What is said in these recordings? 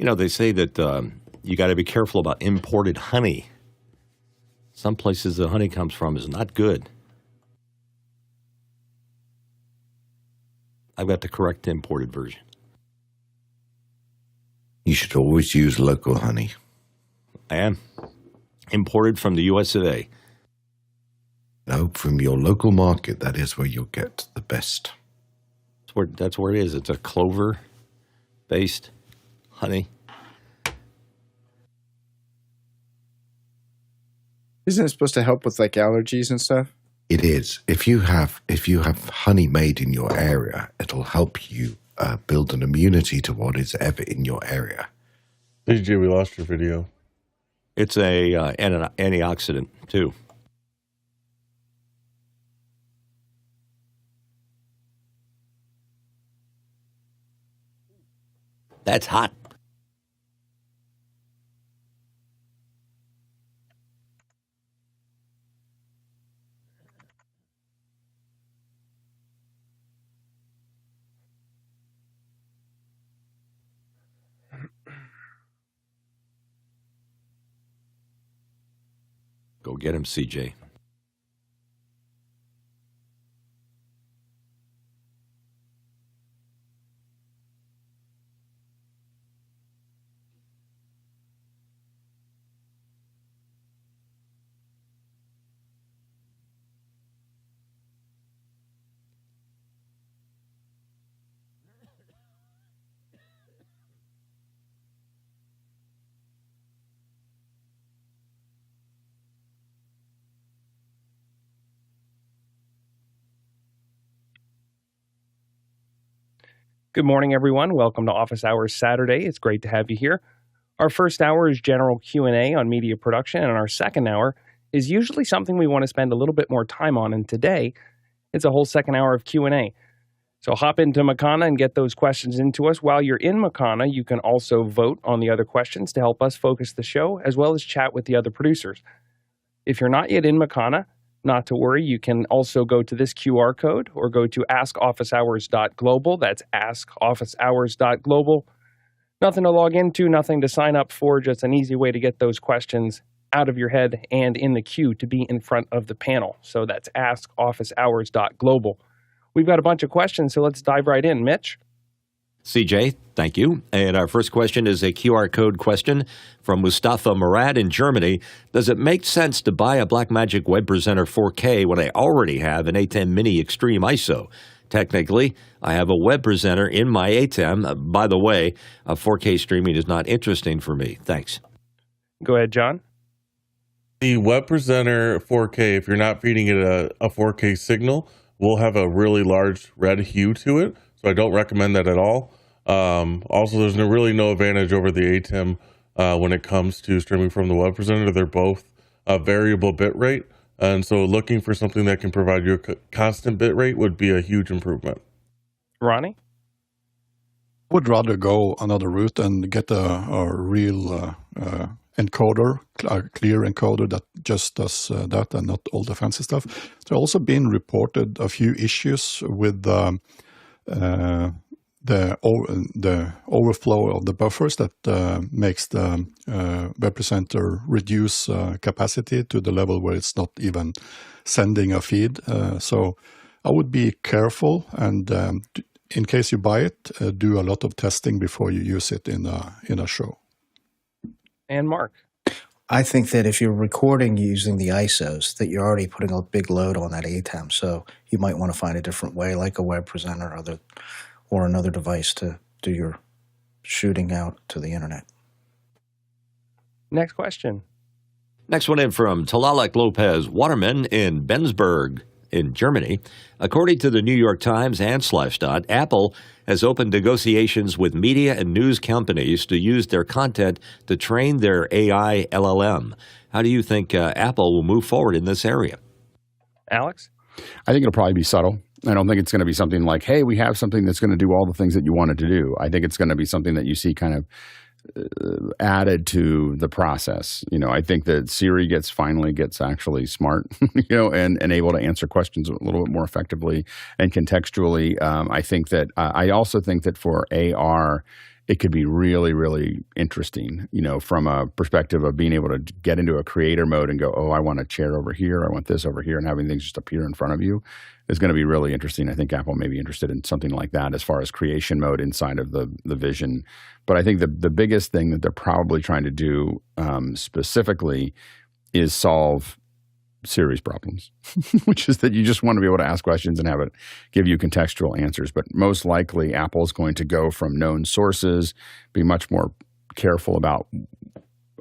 They say that you got to be careful about imported honey. Some places the honey comes from is not good. I've got the correct imported version. You should always use local honey. And imported from the US of A. No, from your local market, that is where you'll get the best. That's where it is. It's a clover-based honey. Isn't it supposed to help with like allergies and stuff? It is. If you have honey made in your area, it'll help you build an immunity to what is ever in your area. DJ, we lost your video. It's a antioxidant too. That's hot. Go get him, CJ. Good morning, everyone. Welcome to Office Hours Saturday. It's great to have you here. Our first hour is general Q&A on media production, and our second hour is usually something we want to spend a little bit more time on, and today it's a whole second hour of Q&A. So hop into Makana and get those questions into us. While you're in Makana, you can also vote on the other questions to help us focus the show, as well as chat with the other producers. If you're not yet in Makana, not to worry, you can also go to this QR code or go to askofficehours.global. That's askofficehours.global. Nothing to log into, nothing to sign up for, just an easy way to get those questions out of your head and in the queue to be in front of the panel. So that's askofficehours.global. We've got a bunch of questions, so let's dive right in. Mitch? CJ, thank you. And our first question is a QR code question from Mustafa Murad in Germany. Does it make sense to buy a Blackmagic Web Presenter 4K when I already have an ATEM Mini Extreme ISO? Technically, I have a web presenter in my ATEM. By the way, 4K streaming is not interesting for me. Thanks. Go ahead, John. The web presenter 4K, if you're not feeding it a 4K signal, will have a really large red hue to it. So I don't recommend that at all. Also, there's really no advantage over the ATEM when it comes to streaming from the web presenter. They're both a variable bit rate. And so looking for something that can provide you a constant bit rate would be a huge improvement. Ronnie? Would rather go another route and get a real encoder, a clear encoder that just does that and not all the fancy stuff. There also been reported a few issues with the overflow of the buffers that makes the web presenter reduce capacity to the level where it's not even sending a feed. So I would be careful and in case you buy it, do a lot of testing before you use it in a show. And Mark? I think that if you're recording using the ISOs, that you're already putting a big load on that ATEM. So you might want to find a different way, like a web presenter or another device to do your shooting out to the internet. Next question. Next one in from Talalek Lopez Waterman in Bensberg in Germany. According to the New York Times and Slashdot, Apple has opened negotiations with media and news companies to use their content to train their AI LLM. How do you think Apple will move forward in this area? Alex? I think it'll probably be subtle. I don't think it's going to be something like, hey, we have something that's going to do all the things that you wanted to do. I think it's going to be something that you see kind of added to the process. I think that Siri finally gets actually smart, and able to answer questions a little bit more effectively and contextually. I think that I also think that for AR, it could be really, really interesting, from a perspective of being able to get into a creator mode and go, oh, I want a chair over here, I want this over here, and having things just appear in front of you is going to be really interesting. I think Apple may be interested in something like that as far as creation mode inside of the Vision. But I think the biggest thing that they're probably trying to do specifically is solve serious problems, which is that you just want to be able to ask questions and have it give you contextual answers. But most likely, Apple is going to go from known sources, be much more careful about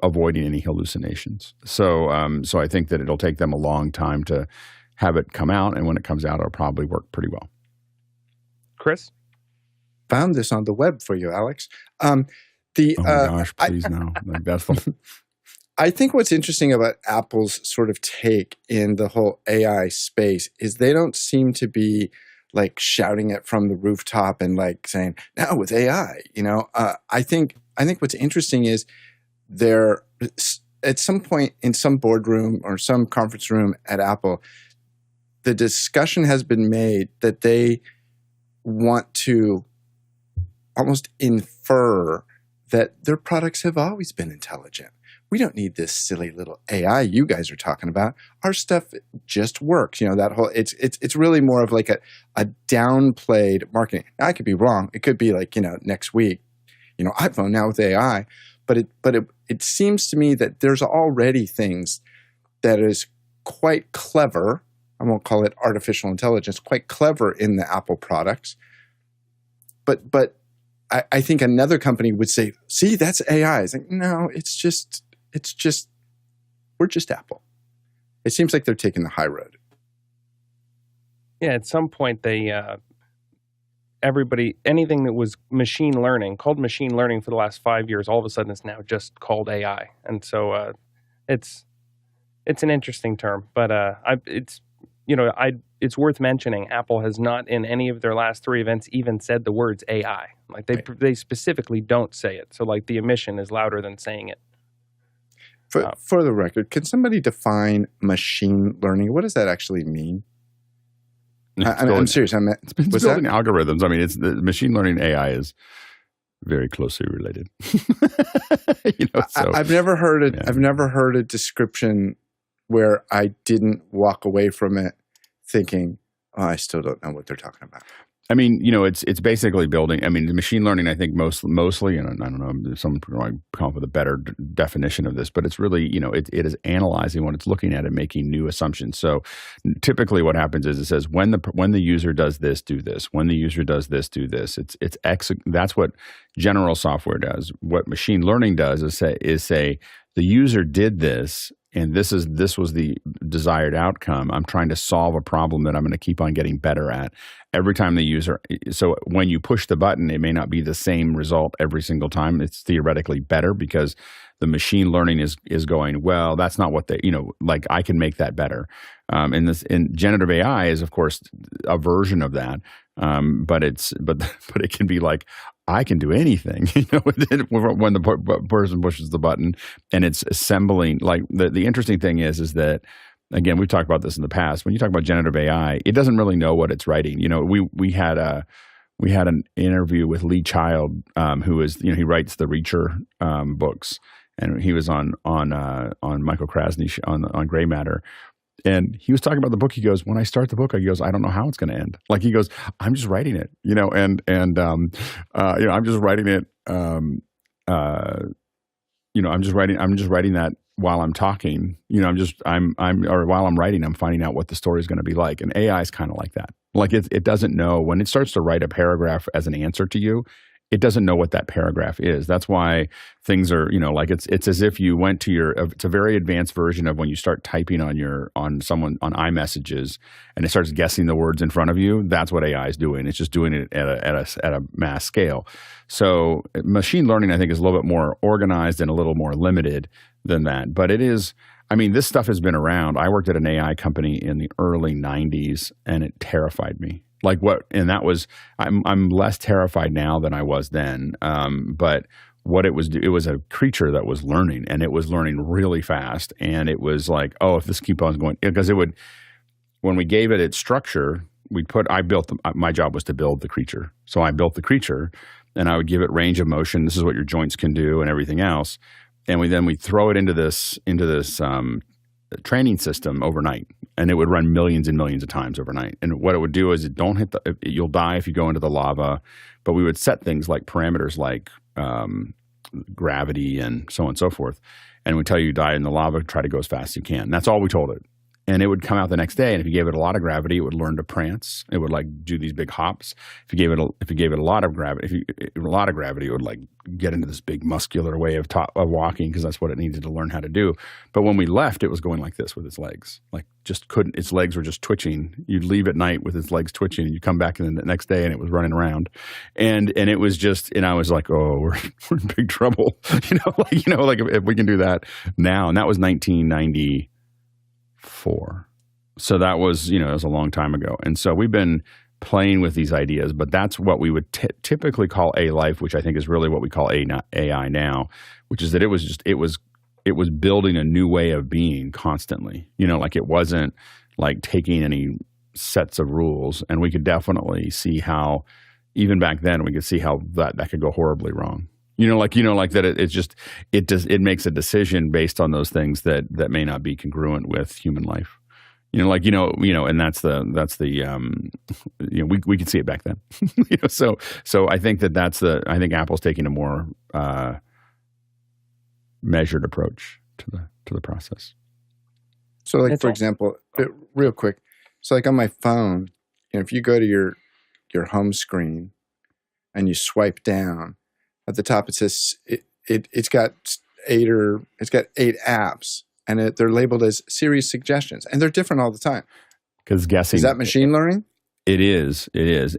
avoiding any hallucinations. So I think that it'll take them a long time to have it come out, and when it comes out, it'll probably work pretty well. Chris? Found this on the web for you, Alex. Oh my gosh, please no. Like, that's the... I think what's interesting about Apple's sort of take in the whole AI space is they don't seem to be like shouting it from the rooftop and like saying, now with AI, I think what's interesting is they're at some point in some boardroom or some conference room at Apple, the discussion has been made that they want to almost infer that their products have always been intelligent. We don't need this silly little AI you guys are talking about. Our stuff just works. That whole it's really more of like a downplayed marketing. Now, I could be wrong. It could be like, next week, iPhone now with AI, but it seems to me that there's already things that is quite clever. I won't call it artificial intelligence, quite clever in the Apple products. But I think another company would say, see, that's AI. It's like, no, it's just we're just Apple. It seems like they're taking the high road. Yeah, at some point anything that was called machine learning for the last 5 years, all of a sudden it's now just called AI. And so it's an interesting term, but it's worth mentioning Apple has not in any of their last 3 events even said the words AI. Like they specifically don't say it. So like the omission is louder than saying it. For the record, can somebody define machine learning? What does that actually mean? I'm serious. It's building algorithms. I mean, it's the machine learning AI is very closely related. I've never heard it. Yeah. I've never heard a description where I didn't walk away from it thinking, oh, I still don't know what they're talking about. I mean, it's basically building. I mean, the machine learning, I think mostly, and I don't know, someone might come up with a better definition of this, but it's really, it is analyzing what it's looking at and making new assumptions. So typically what happens is it says when the user does this, do this. When the user does this, do this. That's what general software does. What machine learning does is say the user did this, and this was the desired outcome. I'm trying to solve a problem that I'm going to keep on getting better at every time the user. So when you push the button, it may not be the same result every single time. It's theoretically better because the machine learning is going, well, that's not what like I can make that better. And generative AI is of course a version of that. But it can be like, I can do anything, when the person pushes the button and it's assembling. Like the interesting thing is that, again, we've talked about this in the past. When you talk about generative AI, it doesn't really know what it's writing. We had an interview with Lee Child, who is, he writes the Reacher books, and he was on Michael Krasny on Gray Matter. And he was talking about the book. He goes, when I start the book, he goes, I don't know how it's going to end. Like he goes, I'm just writing it, I'm just writing it. I'm just writing that while I'm talking, while I'm writing, I'm finding out what the story is going to be like. And AI is kind of like that. Like it doesn't know when it starts to write a paragraph as an answer to you. It doesn't know what that paragraph is. That's why things are, like it's as if you went to it's a very advanced version of when you start typing on iMessages and it starts guessing the words in front of you. That's what AI is doing. It's just doing it at a mass scale. So machine learning, I think, is a little bit more organized and a little more limited than that. But it is, this stuff has been around. I worked at an AI company in the early 90s and it terrified me. I'm less terrified now than I was then. But what it was a creature that was learning, and it was learning really fast. And it was like, oh, if this keeps on going, because when we gave it its structure, my job was to build the creature. So I built the creature and I would give it range of motion. This is what your joints can do and everything else. And we throw it into this training system overnight, and it would run millions and millions of times overnight. And what it would do is you'll die if you go into the lava, but we would set things like parameters like gravity and so on and so forth. And we tell you die in the lava, try to go as fast as you can. That's all we told it. And it would come out the next day, and if you gave it a lot of gravity, it would learn to prance. It would like do these big hops. If you gave it a lot of gravity, it would like get into this big muscular way of walking, because that's what it needed to learn how to do. But when we left, it was going like this with its legs, like just couldn't. Its legs were just twitching. You'd leave at night with its legs twitching, and you come back in the next day, and it was running around, and it was just. And I was like, oh, we're in big trouble, like if we can do that now. And that was 1994. So that was, it was a long time ago. And so we've been playing with these ideas, but that's what we would typically call A-Life, which I think is really what we call AI now, which is that it was building a new way of being constantly, like it wasn't like taking any sets of rules. And we could definitely see how, even back then, we could see how that could go horribly wrong. Like that it makes a decision based on those things that may not be congruent with human life. And that's the we could see it back then. So I think I think Apple's taking a more measured approach to the process. So for example, real quick. So like on my phone, if you go to your home screen and you swipe down, at the top it says it's got 8 apps, and they're labeled as series suggestions, and they're different all the time. Because guessing, is that machine learning? It is,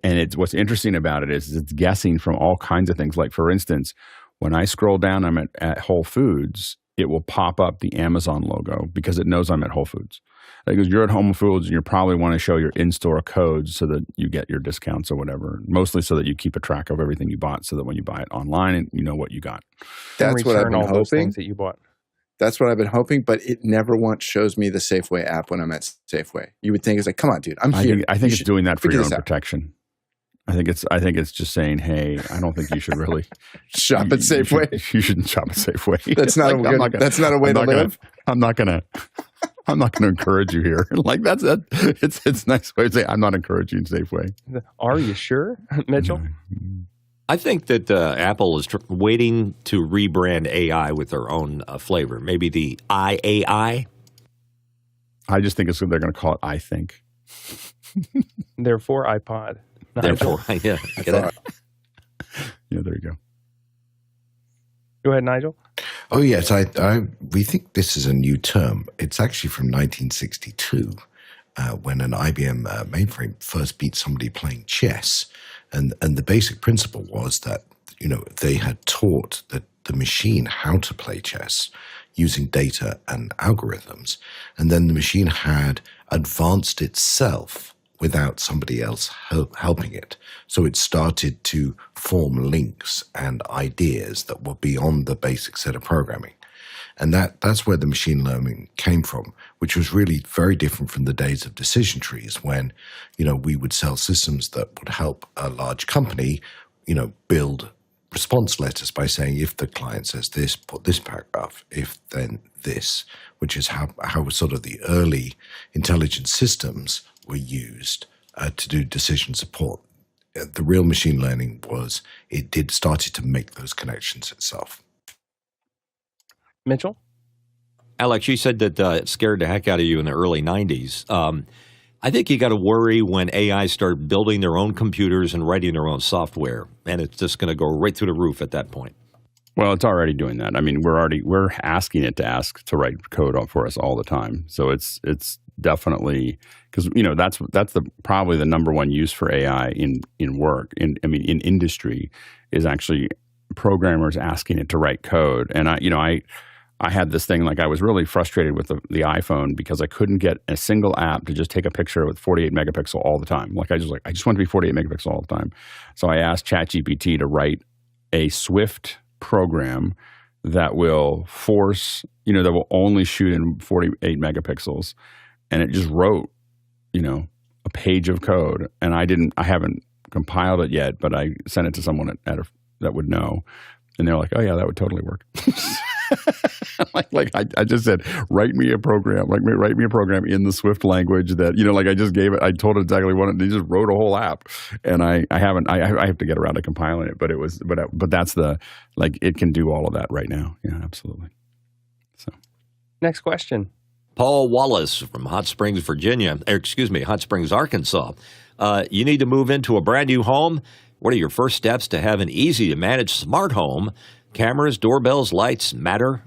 and what's interesting about it is it's guessing from all kinds of things. Like for instance, when I scroll down, I'm at Whole Foods, it will pop up the Amazon logo because it knows I'm at Whole Foods. Because you're at Whole Foods and you probably want to show your in-store codes so that you get your discounts or whatever, mostly so that you keep a track of everything you bought so that when you buy it online and you know what you got. That's what I've been all hoping. Those things that you bought. That's what I've been hoping, but it never once shows me the Safeway app when I'm at Safeway. You would think it's like, come on, dude, I'm here. I think it's doing that for your own protection. I think it's just saying, hey, I don't think you should really shop at Safeway. You shouldn't shop at Safeway. That's not that's not a way to live. I'm not gonna encourage you here. Like that's it. It's a nice way to say I'm not encouraging Safeway. Are you sure, Mitchell? I think that Apple is waiting to rebrand AI with their own flavor. Maybe the IAI. I just think they're going to call it I think. Therefore, iPod. Therefore, yeah. Yeah, there you go. Go ahead, Nigel. Oh, yes. We think this is a new term. It's actually from 1962 when an IBM mainframe first beat somebody playing chess. And the basic principle was that, they had taught the machine how to play chess using data and algorithms. And then the machine had advanced itself without somebody else helping it. So it started to form links and ideas that were beyond the basic set of programming. And that's where the machine learning came from, which was really very different from the days of decision trees when, we would sell systems that would help a large company, build response letters by saying, if the client says this, put this paragraph, if then this, which is how sort of the early intelligent systems were used to do decision support. The real machine learning was started to make those connections itself. Mitchell? Alex, you said that it scared the heck out of you in the early 90s. I think you got to worry when AI start building their own computers and writing their own software, and it's just going to go right through the roof at that point. Well, it's already doing that. I mean, we're asking it to write code for us all the time. So it's definitely because that's probably the number one use for AI in work in industry is actually programmers asking it to write code. And I had this thing, like I was really frustrated with the iPhone because I couldn't get a single app to just take a picture with 48 megapixel all the time. I just want to be 48 megapixel all the time. So I asked ChatGPT to write a Swift program that will force, that will only shoot in 48 megapixels. And it just wrote, a page of code, and I haven't compiled it yet, but I sent it to someone that would know, and they're like, "Oh yeah, that would totally work." I just said, write me a program in the Swift language that, I just gave it. I told it exactly what they just wrote a whole app, and I have to get around to compiling it, but that's it can do all of that right now. Yeah, absolutely. So Next question. Paul Wallace from Hot Springs, Hot Springs, Arkansas. You need to move into a brand new home. What are your first steps to have an easy to manage smart home? Cameras, doorbells, lights, Matter,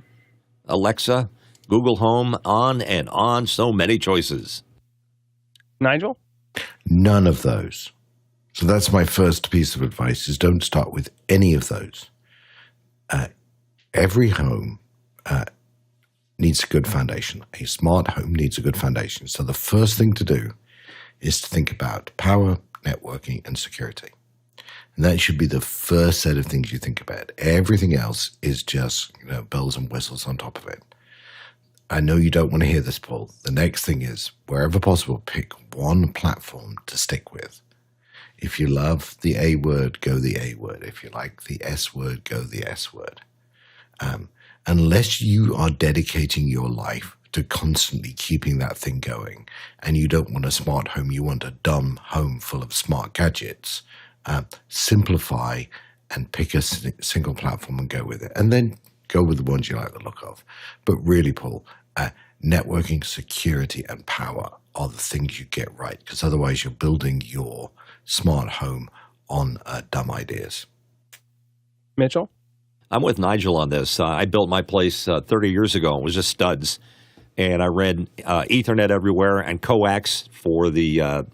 Alexa, Google Home, on and on. So many choices. Nigel? None of those. So that's my first piece of advice, is don't start with any of those. Every home needs a good foundation. A smart home needs a good foundation. So the first thing to do is to think about power, networking, and security. And that should be the first set of things you think about. Everything else is just bells and whistles on top of it. I know you don't want to hear this, Paul. The next thing is, wherever possible, pick one platform to stick with. If you love the A word, go the A word. If you like the S word, go the S word. Unless you are dedicating your life to constantly keeping that thing going, and you don't want a smart home, you want a dumb home full of smart gadgets, simplify and pick a single platform and go with it. And then go with the ones you like the look of. But really, Paul, networking, security, and power are the things you get right, because otherwise you're building your smart home on dumb ideas. Mitchell? I'm with Nigel on this. I built my place 30 years ago. It was just studs. And I ran Ethernet everywhere and coax for the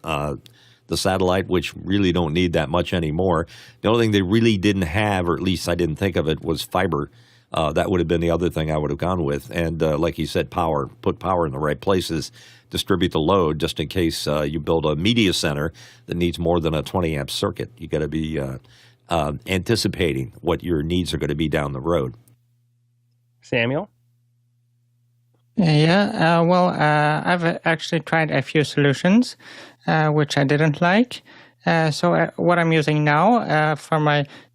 satellite, which really don't need that much anymore. The only thing they really didn't have, or at least I didn't think of it, was fiber. That would have been the other thing I would have gone with. And like you said, power. Put power in the right places. Distribute the load just in case you build a media center that needs more than a 20-amp circuit. You got to be anticipating what your needs are going to be down the road. Samuel? I've actually tried a few solutions, which I didn't like. So what I'm using now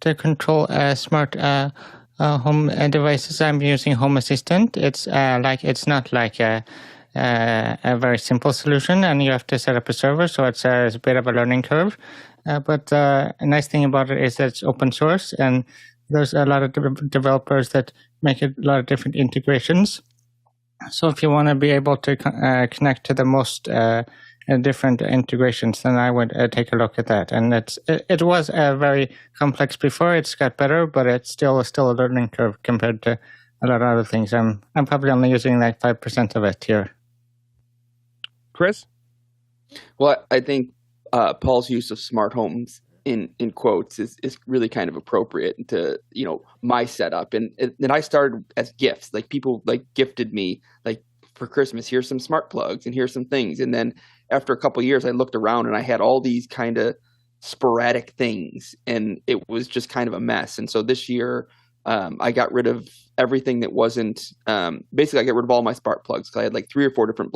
to control smart home devices, I'm using Home Assistant. It's not like a very simple solution, and you have to set up a server, so it's a bit of a learning curve. But a nice thing about it is that it's open source, and there's a lot of developers that make a lot of different integrations. So if you want to be able to connect to the most different integrations, then I would take a look at that. And it was very complex before. It's got better, but it's still a learning curve compared to a lot of other things. I'm probably only using like 5% of it here. Chris? Well, I think Paul's use of smart homes in quotes is really kind of appropriate to my setup, and I started as gifts. Like, people gifted me, like, for Christmas, here's some smart plugs and here's some things. And then after a couple of years, I looked around and I had all these kind of sporadic things, and it was just kind of a mess. And so this year, I got rid of everything that wasn't basically, I got rid of all my spark plugs, because I had like 3 or 4 different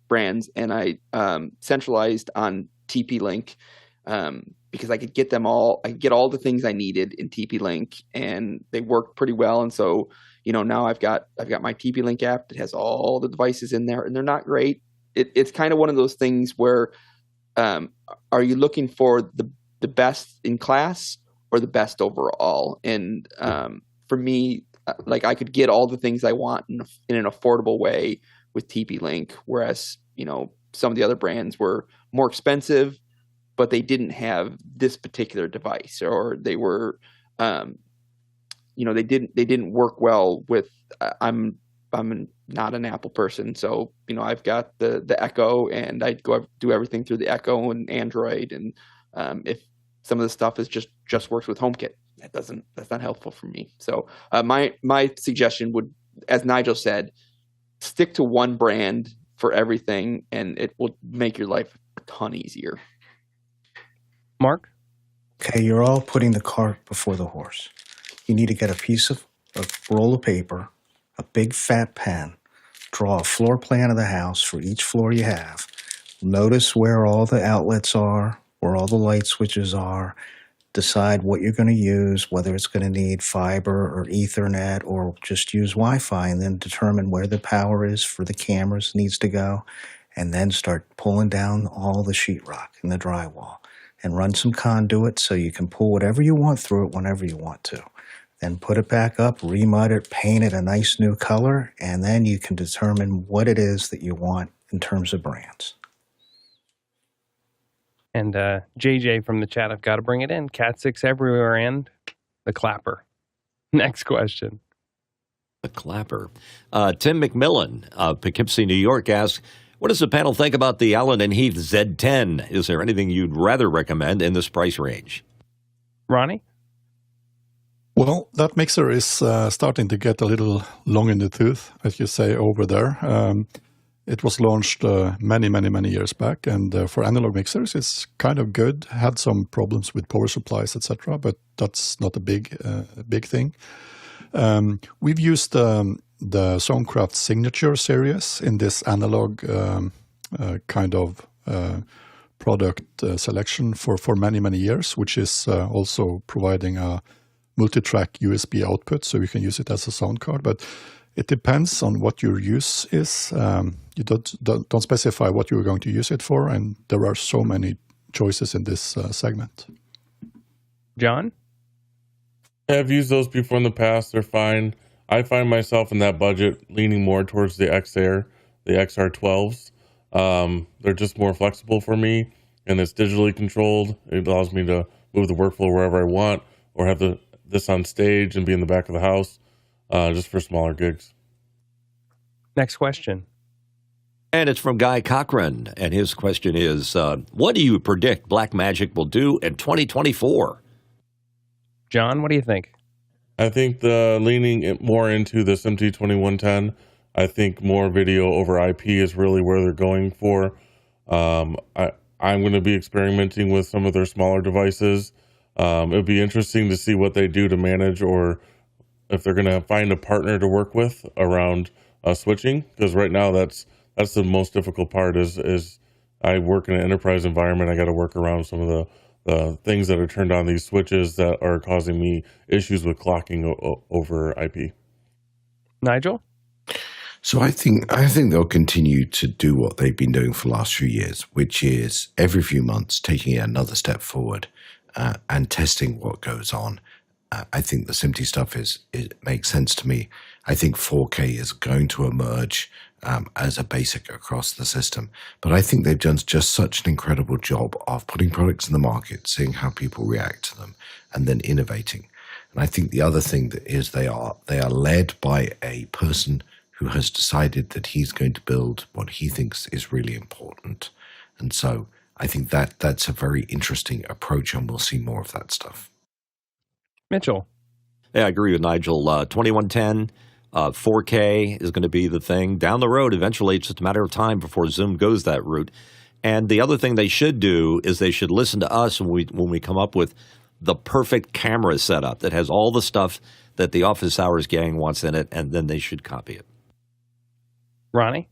brands, and I centralized on TP-Link, because I could get them all. I could get all the things I needed in TP-Link, and they worked pretty well. And so, now I've got my TP-Link app that has all the devices in there, and they're not great. It's kind of one of those things where, are you looking for the best in class or the best overall? And for me, like, I could get all the things I want in an affordable way with TP-Link, whereas some of the other brands were more expensive, but they didn't have this particular device, or they were, they didn't work well with. I'm not an Apple person, so I've got the Echo, and I go do everything through the Echo and Android, and if some of the stuff is just works with HomeKit, that's not helpful for me. So my suggestion would, as Nigel said, stick to one brand for everything, and it will make your life a ton easier. Mark? Okay, you're all putting the cart before the horse. You need to get a roll of paper, a big fat pen, draw a floor plan of the house for each floor you have, notice where all the outlets are, where all the light switches are, decide what you're going to use, whether it's going to need fiber or Ethernet or just use Wi-Fi, and then determine where the power is for the cameras needs to go, and then start pulling down all the sheetrock and the drywall and run some conduit so you can pull whatever you want through it whenever you want to. Then put it back up, remud it, paint it a nice new color, and then you can determine what it is that you want in terms of brands. And JJ from the chat, I've got to bring it in. Cat 6 everywhere and the clapper. Next question. The clapper. Tim McMillan of Poughkeepsie, New York asks, what does the panel think about the Allen & Heath Z10? Is there anything you'd rather recommend in this price range? Ronnie? Well, that mixer is starting to get a little long in the tooth, as you say over there. It was launched many years back, and for analog mixers, it's kind of good. Had some problems with power supplies, etc., but that's not a big thing. We've used the Zonecraft Signature series in this analog kind of product selection for many years, which is also providing a multi-track USB output, so you can use it as a sound card. But it depends on what your use is. You don't specify what you're going to use it for, and there are so many choices in this segment. John? I've used those before in the past. They're fine. I find myself in that budget leaning more towards the X-Air, the XR12s. They're just more flexible for me, and it's digitally controlled. It allows me to move the workflow wherever I want, or have this on stage and be in the back of the house, just for smaller gigs. Next question. And it's from Guy Cochran, and his question is, what do you predict Blackmagic will do in 2024? John, what do you think? I think the leaning more into this MT2110. I think more video over IP is really where they're going for. I'm going to be experimenting with some of their smaller devices. It'll be interesting to see what they do to manage, or if they're going to find a partner to work with around switching. Because right now, that's the most difficult part. Is I work in an enterprise environment. I got to work around some of the things that are turned on these switches that are causing me issues with clocking over IP. Nigel? So I think they'll continue to do what they've been doing for the last few years, which is every few months taking it another step forward and testing what goes on. I think the SMPTE stuff it makes sense to me. I think 4K is going to emerge as a basic across the system. But I think they've done just such an incredible job of putting products in the market, seeing how people react to them, and then innovating. And I think the other thing that is they are led by a person who has decided that he's going to build what he thinks is really important. And so I think that's a very interesting approach, and we'll see more of that stuff. Mitchell? Yeah, I agree with Nigel. 2110, 4K is going to be the thing. Down the road, eventually, it's just a matter of time before Zoom goes that route. And the other thing they should do is they should listen to us when we come up with the perfect camera setup that has all the stuff that the Office Hours gang wants in it, and then they should copy it. Ronnie?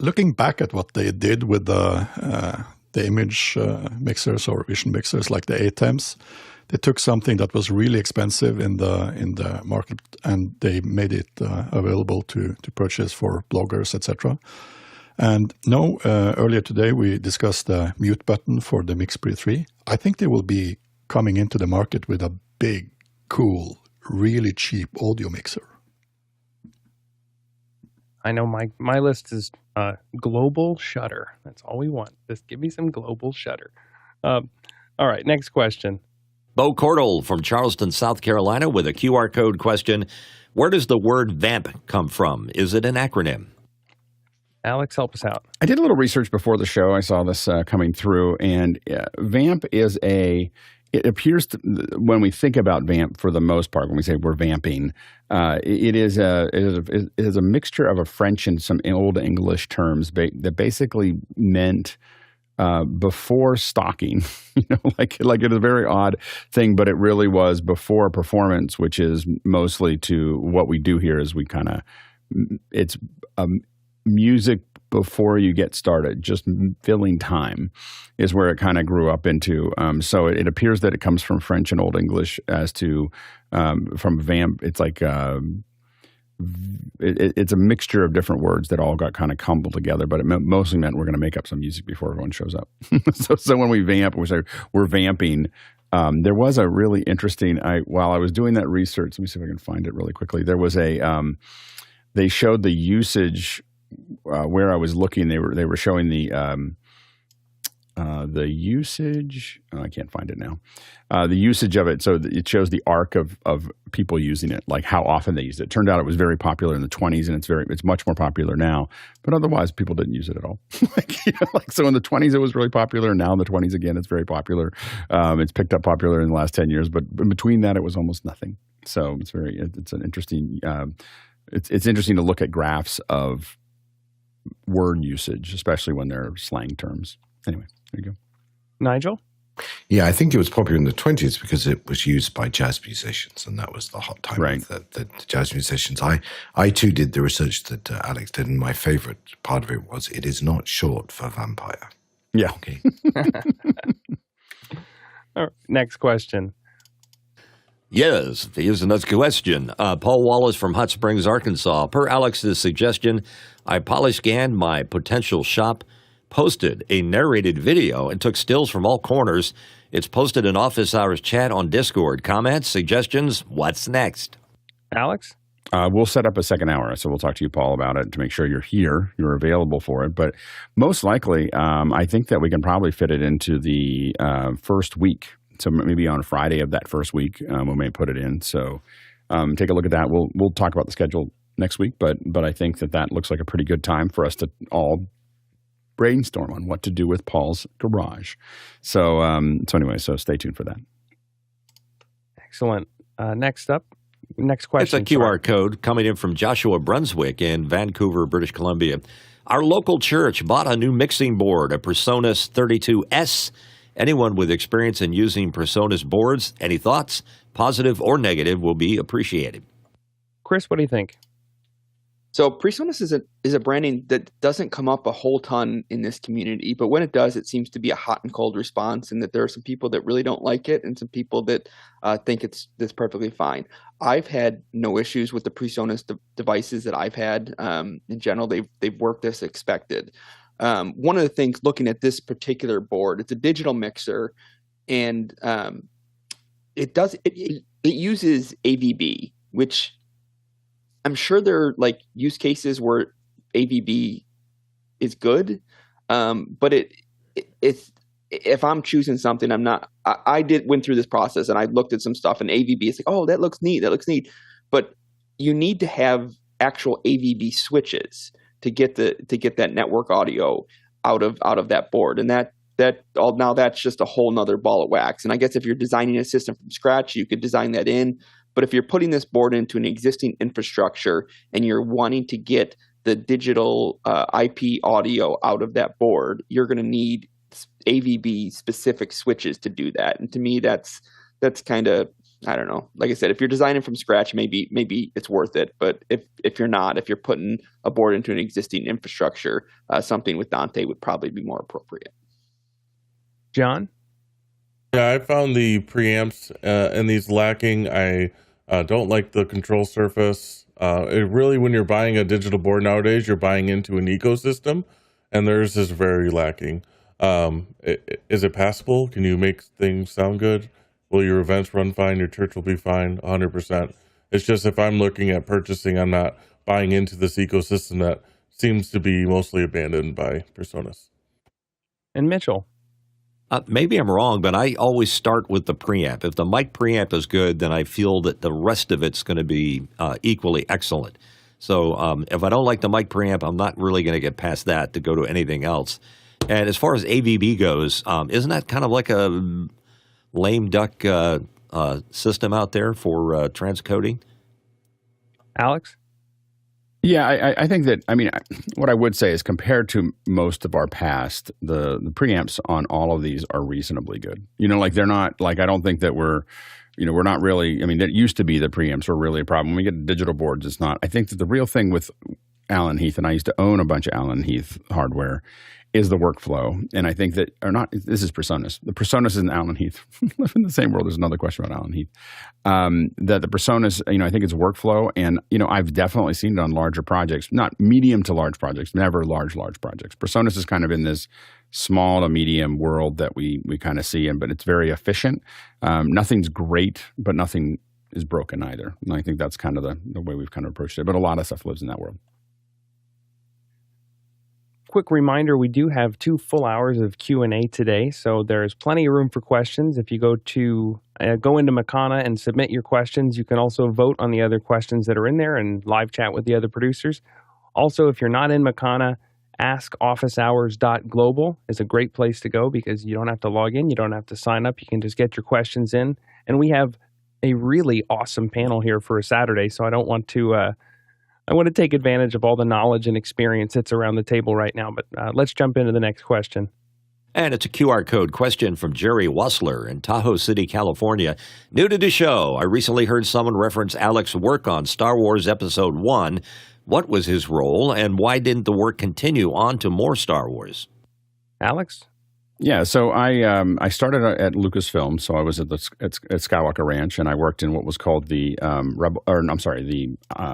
Looking back at what they did with the image mixers or vision mixers like the ATEMs, they took something that was really expensive in the market, and they made it available to purchase for bloggers, etc. And now, earlier today, we discussed the mute button for the MixPre 3. I think they will be coming into the market with a big, cool, really cheap audio mixer. I know my list is global shutter. That's all we want. Just give me some global shutter. All right, next question. Bo Cordell from Charleston, South Carolina, with a QR code question. Where does the word VAMP come from? Is it an acronym? Alex, help us out. I did a little research before the show. I saw this coming through, and VAMP is it appears to, when we think about VAMP, for the most part, when we say we're vamping, it is a mixture of a French and some old English terms that basically meant before stocking. Like it is a very odd thing, but it really was before performance, which is mostly to what we do here is we kind of it's music before you get started, just filling time is where it kind of grew up into. So it appears that it comes from French and Old English as to from vamp. It's like it's a mixture of different words that all got kind of cobbled together, but it mostly meant we're going to make up some music before everyone shows up. so when we vamp, we say we're vamping. There was a really interesting, while I was doing that research, let me see if I can find it really quickly. There was they showed the usage where I was looking. They were showing the usage. Oh, I can't find it now. The usage of it. So it shows the arc of people using it, like how often they use it. It turned out it was very popular in the 20s, and it's much more popular now. But otherwise, people didn't use it at all. So in the 20s, it was really popular. And now in the 20s, again, it's very popular. It's picked up popular in the last 10 years. But in between that, it was almost nothing. So it's an interesting. It's interesting to look at graphs of word usage, especially when they're slang terms. Anyway, there you go. Nigel? Yeah, I think it was popular in the 20s because it was used by jazz musicians, and that was the hot time Right. of the jazz musicians. I too did the research that Alex did, and my favorite part of it was it is not short for vampire. Yeah. Okay. All right, next question. Yes, here's another question. Paul Wallace from Hot Springs, Arkansas. Per Alex's suggestion, I polyscanned my potential shop, posted a narrated video, and took stills from all corners. It's posted in Office Hours chat on Discord. Comments, suggestions, what's next? Alex? We'll set up a second hour, so we'll talk to you, Paul, about it to make sure you're available for it. But most likely, I think that we can probably fit it into the first week. So maybe on Friday of that first week, we may put it in. So take a look at that. We'll talk about the schedule next week, but I think that looks like a pretty good time for us to all brainstorm on what to do with Paul's garage. So anyway, so stay tuned for that. Excellent. Next question. It's a QR code coming in from Joshua Brunswick in Vancouver, British Columbia. Our local church bought a new mixing board, a Presonus 32S. Anyone with experience in using Presonus boards, any thoughts, positive or negative, will be appreciated. Chris, what do you think? So Presonus is a branding that doesn't come up a whole ton in this community, but when it does, it seems to be a hot and cold response, and that there are some people that really don't like it, and some people that think it's perfectly fine. I've had no issues with the Presonus devices that I've had. In general, they've worked as expected. One of the things, looking at this particular board, it's a digital mixer, and it uses AVB, which I'm sure there are like use cases where AVB is good, but it's if I'm choosing something, I'm not. I went through this process and I looked at some stuff, and AVB is like, oh, that looks neat, but you need to have actual AVB switches to get that network audio out of that board, and now that's just a whole nother ball of wax. And I guess if you're designing a system from scratch, you could design that in. But if you're putting this board into an existing infrastructure and you're wanting to get the digital IP audio out of that board, you're going to need AVB specific switches to do that. And to me, that's kind of, I don't know. Like I said, if you're designing from scratch, maybe it's worth it. But if you're not, if you're putting a board into an existing infrastructure, something with Dante would probably be more appropriate. John? Yeah, I found the preamps and these lacking. I don't like the control surface. It really, when you're buying a digital board nowadays, you're buying into an ecosystem, and theirs is very lacking. Is it passable? Can you make things sound good? Will your events run fine? Your church will be fine, 100%. It's just if I'm looking at purchasing, I'm not buying into this ecosystem that seems to be mostly abandoned by Presonus. And Mitchell? Maybe I'm wrong, but I always start with the preamp. If the mic preamp is good, then I feel that the rest of it's going to be equally excellent. So if I don't like the mic preamp, I'm not really going to get past that to go to anything else. And as far as AVB goes, isn't that kind of like a lame duck system out there for transcoding? Alex? Yeah, I think that, what I would say is compared to most of our past, the preamps on all of these are reasonably good. They're not, I don't think that we're not really, that used to be the preamps were really a problem. When we get digital boards, it's not. I think that the real thing with Allen Heath, and I used to own a bunch of Allen Heath hardware, is the workflow. And I think that, or not, this is Presonus. The Presonus isn't Allen Heath. Live in the same world. There's another question about Allen Heath. That the Presonus, I think it's workflow. And, I've definitely seen it on larger projects, not medium to large projects, never large projects. Presonus is kind of in this small to medium world that we kind of see, but it's very efficient. Nothing's great, but nothing is broken either. And I think that's kind of the way we've kind of approached it. But a lot of stuff lives in that world. Quick reminder, we do have 2 full hours of Q&A today, so there's plenty of room for questions. If you go into Makana and submit your questions, you can also vote on the other questions that are in there and live chat with the other producers. Also, if you're not in Makana, askofficehours.global is a great place to go because you don't have to log in, you don't have to sign up, you can just get your questions in. And we have a really awesome panel here for a Saturday, so I want to take advantage of all the knowledge and experience that's around the table right now. But let's jump into the next question. And it's a QR code question from Jerry Wassler in Tahoe City, California. New to the show, I recently heard someone reference Alex's work on Star Wars Episode 1. What was his role, and why didn't the work continue on to more Star Wars? Alex? Yeah, so I started at Lucasfilm, so I was at Skywalker Ranch, and I worked in what was called the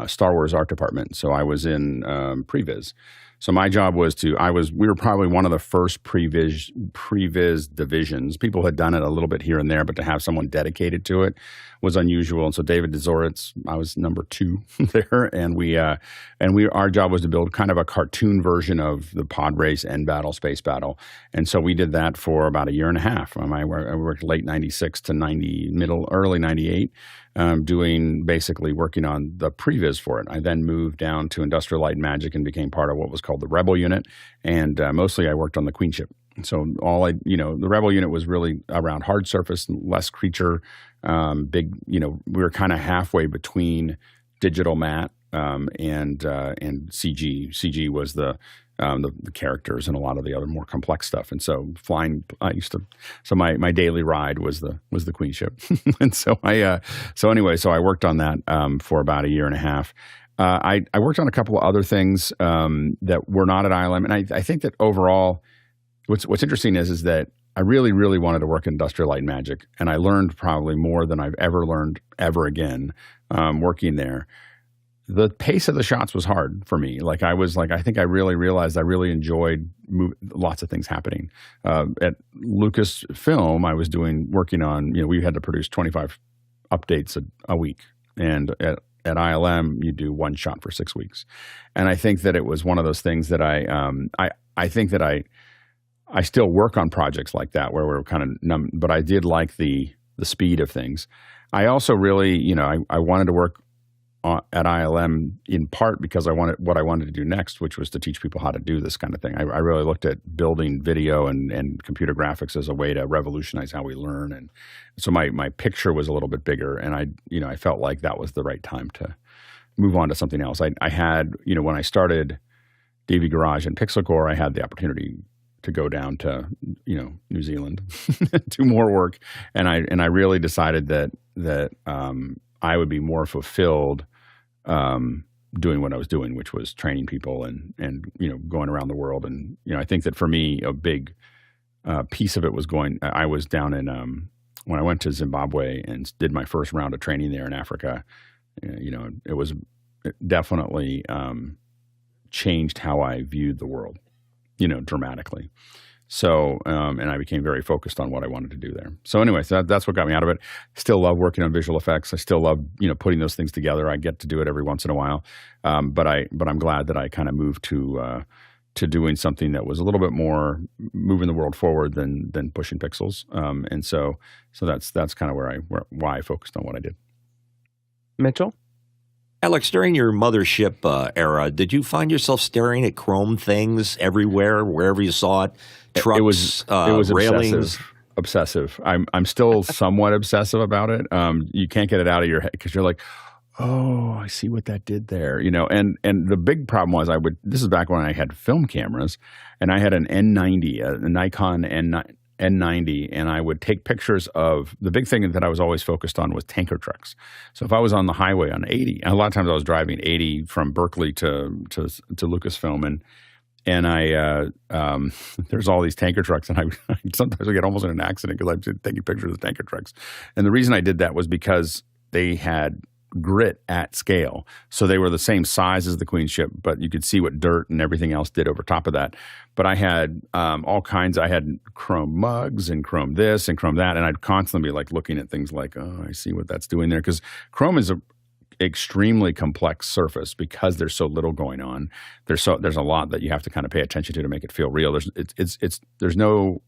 Star Wars art department. So I was in previs. So my job was we were probably one of the first previs divisions. People had done it a little bit here and there, but to have someone dedicated to it was unusual. And so David Dzoritz, I was number 2 there, and our job was to build kind of a cartoon version of the pod race, end battle, space battle. And so we did that for about a year and a half. I worked late 96 to early 98. Working on the previs for it. I then moved down to Industrial Light and Magic and became part of what was called the Rebel Unit, and mostly I worked on the Queen ship. So the Rebel Unit was really around hard surface, less creature, big. We were kind of halfway between digital matte and CG. CG was the characters and a lot of the other more complex stuff. And so my daily ride was the Queen ship. And so I worked on that for about a year and a half. I worked on a couple of other things that were not at ILM. And I think that overall, what's interesting is that I really, really wanted to work in Industrial Light and Magic. And I learned probably more than I've ever learned ever again working there. The pace of the shots was hard for me. I think I really realized I really enjoyed lots of things happening. At Lucasfilm, I was working on, we had to produce 25 updates a week. And at ILM, you do one shot for 6 weeks. And I think that it was one of those things that I think that I still work on projects like that where we're kind of numb, but I did like the speed of things. I also really, I wanted to work at ILM in part because what I wanted to do next, which was to teach people how to do this kind of thing. I really looked at building video and computer graphics as a way to revolutionize how we learn. And so my picture was a little bit bigger, and I felt like that was the right time to move on to something else. I had, when I started DV Garage and Pixel Core, I had the opportunity to go down to, New Zealand, do more work. And I really decided that I would be more fulfilled doing what I was doing, which was training people and going around the world. And I think that for me, a big piece of it was I was down in when I went to Zimbabwe and did my first round of training there in Africa. It definitely changed how I viewed the world, dramatically. So, and I became very focused on what I wanted to do there. So anyway, that's what got me out of it. Still love working on visual effects. I still love, putting those things together. I get to do it every once in a while. But I'm glad that I kind of moved to doing something that was a little bit more moving the world forward than pushing pixels. And so that's kind of why I focused on what I did. Mitchell? Alex, during your mothership era, did you find yourself staring at chrome things everywhere, wherever you saw it? Trucks, it was railings? Obsessive. I'm still somewhat obsessive about it. You can't get it out of your head because you're like, oh, I see what that did there. And the big problem was this is back when I had film cameras, and I had an N90, a Nikon N90 and I would take pictures of the big thing that I was always focused on was tanker trucks. So if I was on the highway on 80, and a lot of times I was driving 80 from Berkeley to Lucasfilm, and I there's all these tanker trucks, and I sometimes I get almost in an accident because I'm taking pictures of tanker trucks. And the reason I did that was because they had grit at scale. So they were the same size as the Queen ship, but you could see what dirt and everything else did over top of that. But I had all kinds. I had chrome mugs and chrome this and chrome that, and I'd constantly be like looking at things like, oh, I see what that's doing there, because chrome is a extremely complex surface because there's so little going on. There's a lot that you have to kind of pay attention to make it feel real. There's no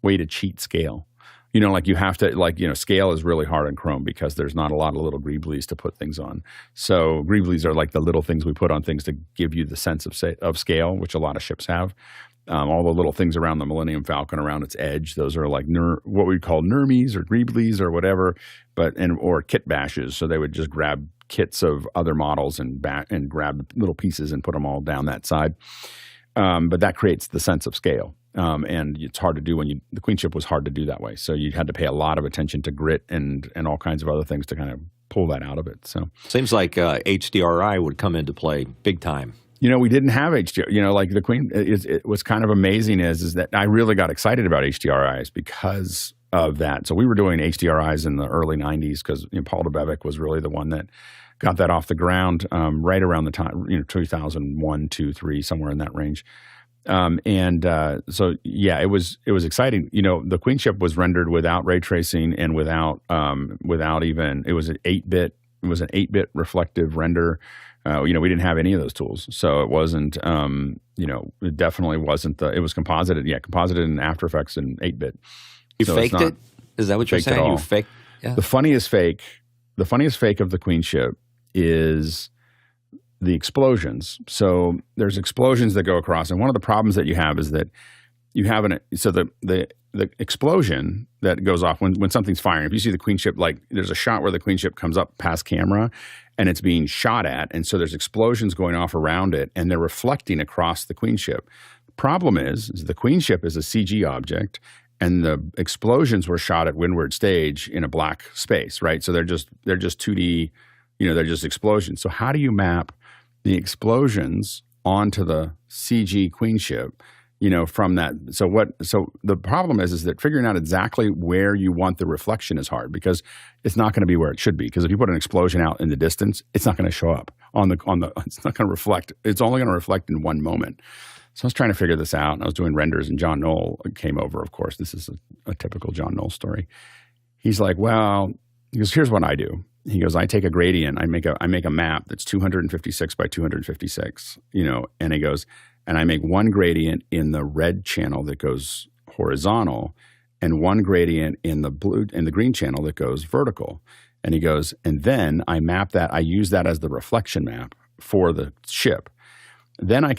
way to cheat scale. Like you have to, scale is really hard on chrome because there's not a lot of little greeblies to put things on. So greeblies are like the little things we put on things to give you the sense of scale, which a lot of ships have. All the little things around the Millennium Falcon, around its edge, those are like what we call nermies or greeblies or whatever, or kit bashes. So they would just grab kits of other models and grab little pieces and put them all down that side. But that creates the sense of scale. And it's hard to do the Queen ship was hard to do that way. So you had to pay a lot of attention to grit and all kinds of other things to kind of pull that out of it. So seems like HDRI would come into play big time. We didn't have HDR. Like the Queen, it was kind of amazing is that I really got excited about HDRIs because of that. So we were doing HDRIs in the early 90s because Paul Debevec was really the one that got that off the ground right around the time, 2001, 2, 3, somewhere in that range. So yeah, it was exciting. The Queen ship was rendered without ray tracing and without even, it was an 8-bit reflective render. We didn't have any of those tools. So it wasn't, it definitely wasn't it was composited in After Effects in 8-bit. You faked it? Is that what you're saying? You faked? Yeah. The funniest fake of the Queen ship is the explosions. So there's explosions that go across, and one of the problems that you have is that you have the explosion that goes off when something's firing. If you see the Queen ship, like there's a shot where the Queen ship comes up past camera and it's being shot at, and so there's explosions going off around it, and they're reflecting across the Queen ship. The problem is the Queen ship is a CG object, and the explosions were shot at windward stage in a black space, right? So they're just 2D, they're just explosions. So how do you map the explosions onto the CG Queen ship, from that? So the problem is that figuring out exactly where you want the reflection is hard because it's not going to be where it should be. Because if you put an explosion out in the distance, it's not going to show up it's not going to reflect. It's only going to reflect in one moment. So I was trying to figure this out, and I was doing renders, and John Knoll came over, of course. This is a typical John Knoll story. He's like, he goes, here's what I do. He goes, I take a gradient, I make a map that's 256 by 256, and he goes, and I make one gradient in the red channel that goes horizontal and one gradient in the green channel that goes vertical. And he goes, and then I map that, I use that as the reflection map for the ship. And I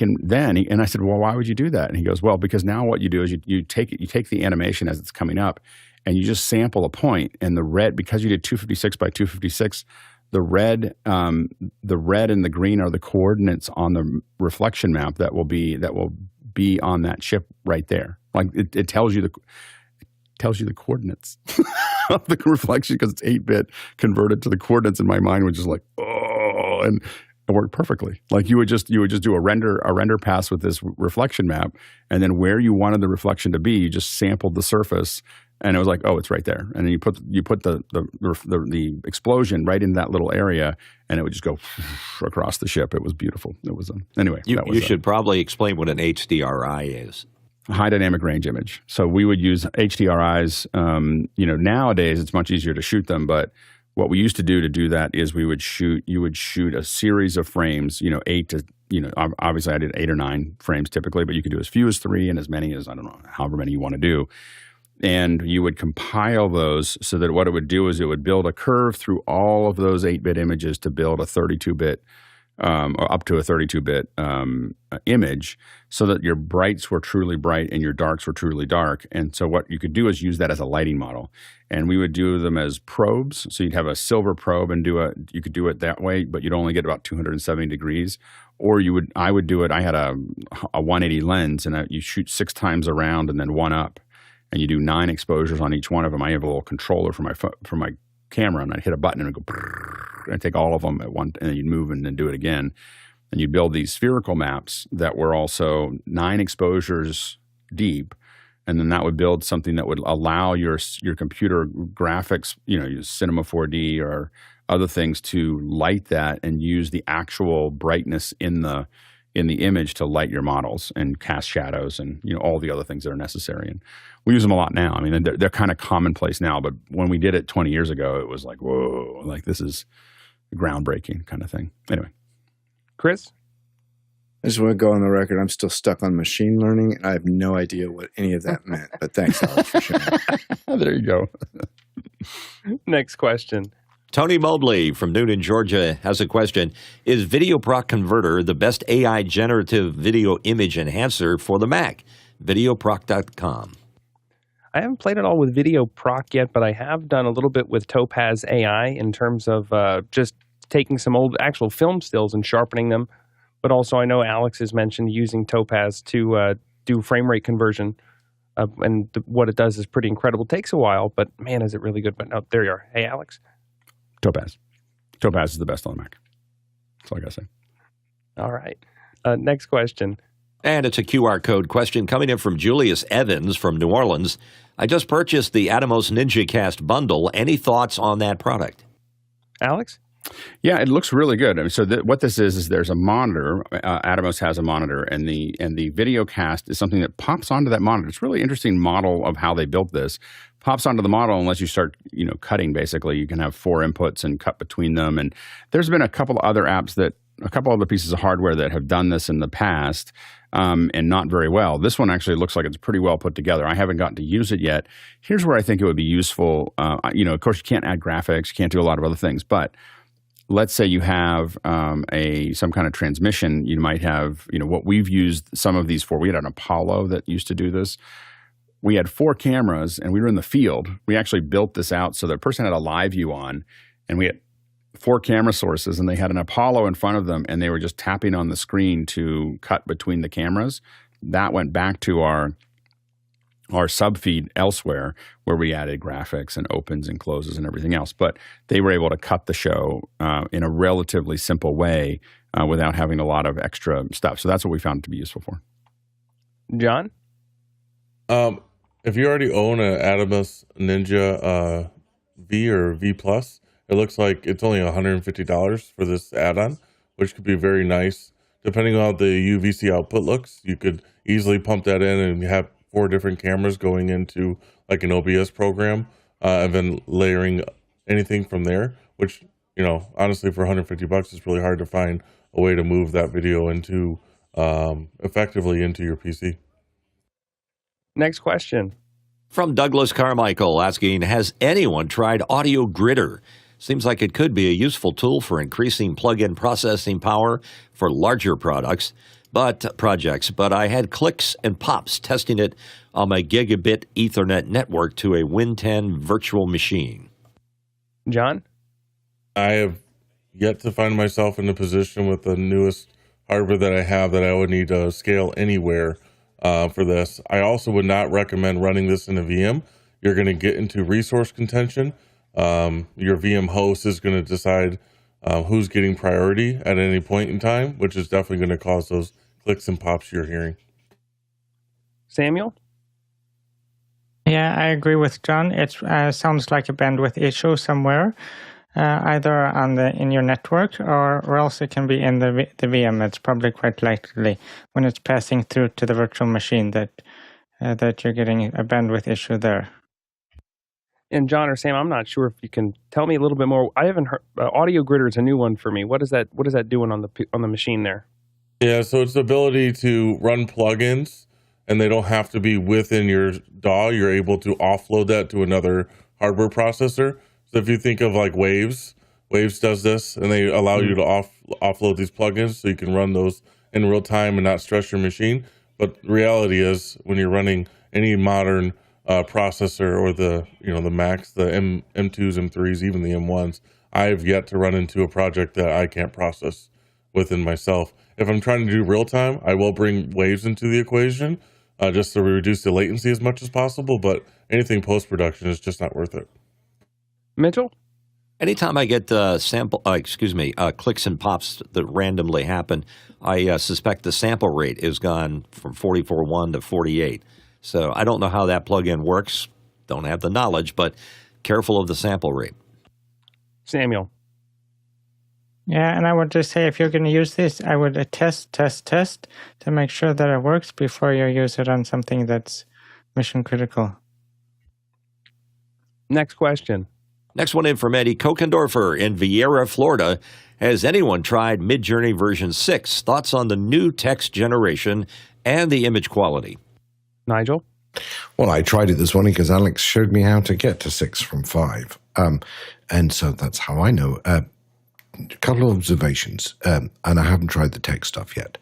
said, well, why would you do that? And he goes, well, because now what you do is you take the animation as it's coming up, and you just sample a point, and the red, because you did 256 by 256, the red and the green are the coordinates on the reflection map that will be on that ship right there. Like it tells you the coordinates of the reflection because it's 8-bit converted to the coordinates. And my mind was just like, oh, and it worked perfectly. Like you would just do a render pass with this reflection map, and then where you wanted the reflection to be, you just sampled the surface. And it was like, oh, it's right there. And then you put the explosion right in that little area, and it would just go across the ship. It was beautiful. It was anyway. You should probably explain what an HDRI is. High dynamic range image. So we would use HDRIs. Nowadays it's much easier to shoot them, but what we used to do that is you would shoot a series of frames. 8 to obviously I did 8 or 9 frames typically, but you could do as few as 3 and as many as, I don't know, however many you want to do. And you would compile those so that what it would do is it would build a curve through all of those 8-bit images to build a 32-bit or up to a 32-bit image so that your brights were truly bright and your darks were truly dark. And so what you could do is use that as a lighting model. And we would do them as probes. So you'd have a silver probe and you could do it that way, but you'd only get about 270 degrees. Or I had a 180 lens, and you shoot 6 times around and then 1 up. and you do 9 exposures on each one of them. I have a little controller for my camera, and I'd hit a button and it'd go, and I'd take all of them at one, and then you'd move and then do it again. And you'd build these spherical maps that were also 9 exposures deep. And then that would build something that would allow your computer graphics, your Cinema 4D or other things, to light that and use the actual brightness in the image to light your models and cast shadows and all the other things that are necessary. And we use them a lot now. I mean, they're kind of commonplace now, but when we did it 20 years ago, it was like, whoa, like this is groundbreaking kind of thing. Anyway, Chris? I just want to go on the record. I'm still stuck on machine learning, and I have no idea what any of that meant. But thanks, Alex, for sharing. There you go. Next question. Tony Mobley from Newton, Georgia has a question. Is VideoProc Converter the best AI generative video image enhancer for the Mac? Videoproc.com. I haven't played it all with VideoProc yet, but I have done a little bit with Topaz AI in terms of just taking some old actual film stills and sharpening them. But also, I know Alex has mentioned using Topaz to do frame rate conversion. And what it does is pretty incredible. Takes a while, but man, is it really good. But no, there you are. Hey, Alex. Topaz. Topaz is the best on the Mac. That's all I got to say. All right. Next question. And it's a QR code question coming in from Julius Evans from New Orleans. I just purchased the Atomos NinjaCast bundle. Any thoughts on that product? Alex? Yeah, it looks really good. I mean, so what this is there's a monitor. Atomos has a monitor, and the VideoCast is something that pops onto that monitor. It's a really interesting model of how they built this. Pops onto the model unless you start, cutting. Basically, you can have 4 inputs and cut between them. And there's been a couple of other apps a couple other pieces of hardware that have done this in the past, and not very well. This one actually looks like it's pretty well put together. I haven't gotten to use it yet. Here's where I think it would be useful. Of course, you can't add graphics, you can't do a lot of other things, but let's say you have some kind of transmission. You might have, what we've used some of these for. We had an Apollo that used to do this. We had 4 cameras, and we were in the field. We actually built this out so the person had a live view on, and we had 4 camera sources, and they had an Apollo in front of them, and they were just tapping on the screen to cut between the cameras. That went back to our subfeed elsewhere, where we added graphics and opens and closes and everything else. But they were able to cut the show in a relatively simple way without having a lot of extra stuff. So that's what we found it to be useful for. John? If you already own an Atomos Ninja V or V Plus, it looks like it's only $150 for this add-on, which could be very nice. Depending on how the UVC output looks, you could easily pump that in and have 4 different cameras going into like an OBS program, and then layering anything from there, which, honestly, for $150, it's really hard to find a way to move that video into effectively into your PC. Next question. From Douglas Carmichael asking, has anyone tried Audio Gridder? Seems like it could be a useful tool for increasing plug-in processing power for larger projects, but I had clicks and pops testing it on my gigabit Ethernet network to a Win 10 virtual machine. John? I have yet to find myself in a position with the newest hardware that I have that I would need to scale anywhere for this. I also would not recommend running this in a VM. You're going to get into resource contention. Your VM host is going to decide who's getting priority at any point in time, which is definitely going to cause those clicks and pops you're hearing. Samuel? Yeah, I agree with John. It sounds like a bandwidth issue somewhere, either in your network or else it can be in the VM. It's probably quite likely when it's passing through to the virtual machine that you're getting a bandwidth issue there. And John or Sam, I'm not sure if you can tell me a little bit more. I haven't heard. Audio Gridder is a new one for me. What is that doing on the machine there? Yeah, so it's the ability to run plugins, and they don't have to be within your DAW. You're able to offload that to another hardware processor. So if you think of like Waves does this, and they allow you to offload these plugins so you can run those in real time and not stress your machine. But the reality is, when you're running any modern processor or the Macs, the M2s, M3s, even the M1s, I've yet to run into a project that I can't process within myself. If I'm trying to do real time, I will bring Waves into the equation, just to reduce the latency as much as possible. But anything post-production is just not worth it. Mitchell? Anytime I get clicks and pops that randomly happen, I suspect the sample rate is gone from 44.1 to 48. So I don't know how that plugin works. Don't have the knowledge, but careful of the sample rate. Samuel? Yeah, and I would just say if you're going to use this, I would test to make sure that it works before you use it on something that's mission critical. Next question. Next one in from Eddie Kokendorfer in Vieira, Florida. Has anyone tried Midjourney version 6? Thoughts on the new text generation and the image quality? Nigel? Well, I tried it this morning because Alex showed me how to get to 6 from 5. And so that's how I know. A couple of observations, and I haven't tried the tech stuff yet.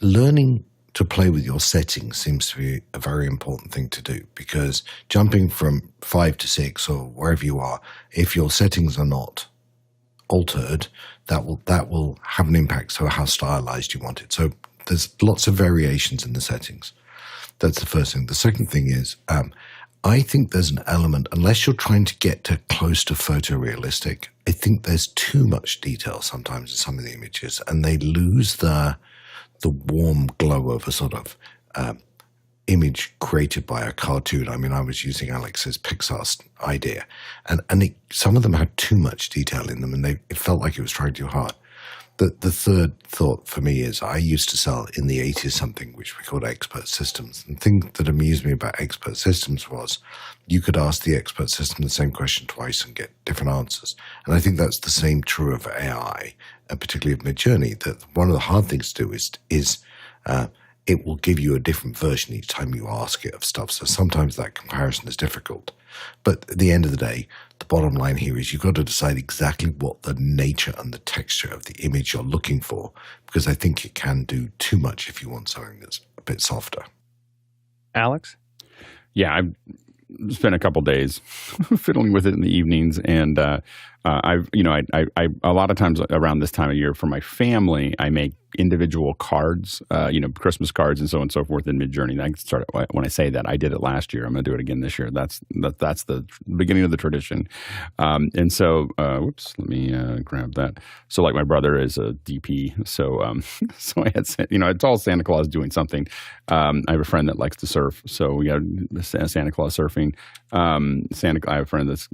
Learning to play with your settings seems to be a very important thing to do, because jumping from 5 to 6 or wherever you are, if your settings are not altered, that will have an impact to how stylized you want it. So there's lots of variations in the settings. That's the first thing. The second thing is, I think there's an element, unless you're trying to get to close to photorealistic, I think there's too much detail sometimes in some of the images, and they lose the warm glow of a sort of image created by a cartoon. I mean, I was using Alex's Pixar idea, and some of them had too much detail in them, and it felt like it was trying too hard. The third thought for me is I used to sell in the 80s something which we called expert systems. And the thing that amused me about expert systems was you could ask the expert system the same question twice and get different answers. And I think that's the same true of AI, and particularly of Midjourney, that one of the hard things to do is it will give you a different version each time you ask it of stuff. So sometimes that comparison is difficult. But at the end of the day, the bottom line here is you've got to decide exactly what the nature and the texture of the image you're looking for, because I think it can do too much if you want something that's a bit softer. Alex? Yeah, I've spent a couple days fiddling with it in the evenings, and I a lot of times around this time of year for my family, I make individual cards, Christmas cards and so on and so forth in Midjourney. I started, when I say that, I did it last year. I'm going to do it again this year. That's the beginning of the tradition. And so, let me grab that. So, like, my brother is a DP, so so I had, it's all Santa Claus doing something. I have a friend that likes to surf, so we got Santa Claus surfing. I have a friend that's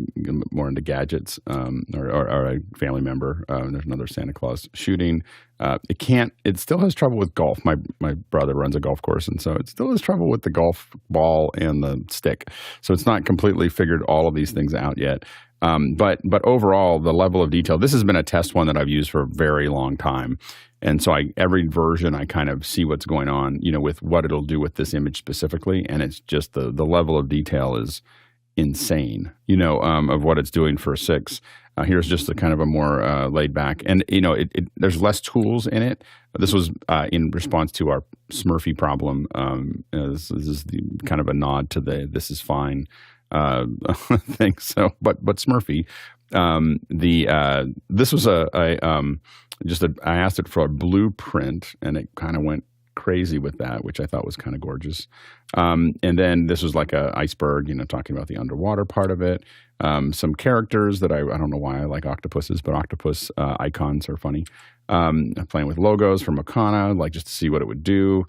more into gadgets, or a family member. There's another Santa Claus shooting. It still has trouble with golf. My brother runs a golf course, and so it still has trouble with the golf ball and the stick. So it's not completely figured all of these things out yet. But overall, the level of detail, this has been a test one that I've used for a very long time. And so every version, I kind of see what's going on, with what it'll do with this image specifically. And it's just the level of detail is insane, of what it's doing for 6. Here's just a kind of a more laid back, and there's less tools in it. This was in response to our Smurfy problem. This is kind of a nod to the "this is fine" thing. So, but Smurfy, this was I asked it for a blueprint, and it kind of went crazy with that, which I thought was kind of gorgeous. And then this was like a iceberg, talking about the underwater part of it. Some characters that I don't know why I like octopuses, but octopus icons are funny. Playing with logos from Makana, like just to see what it would do.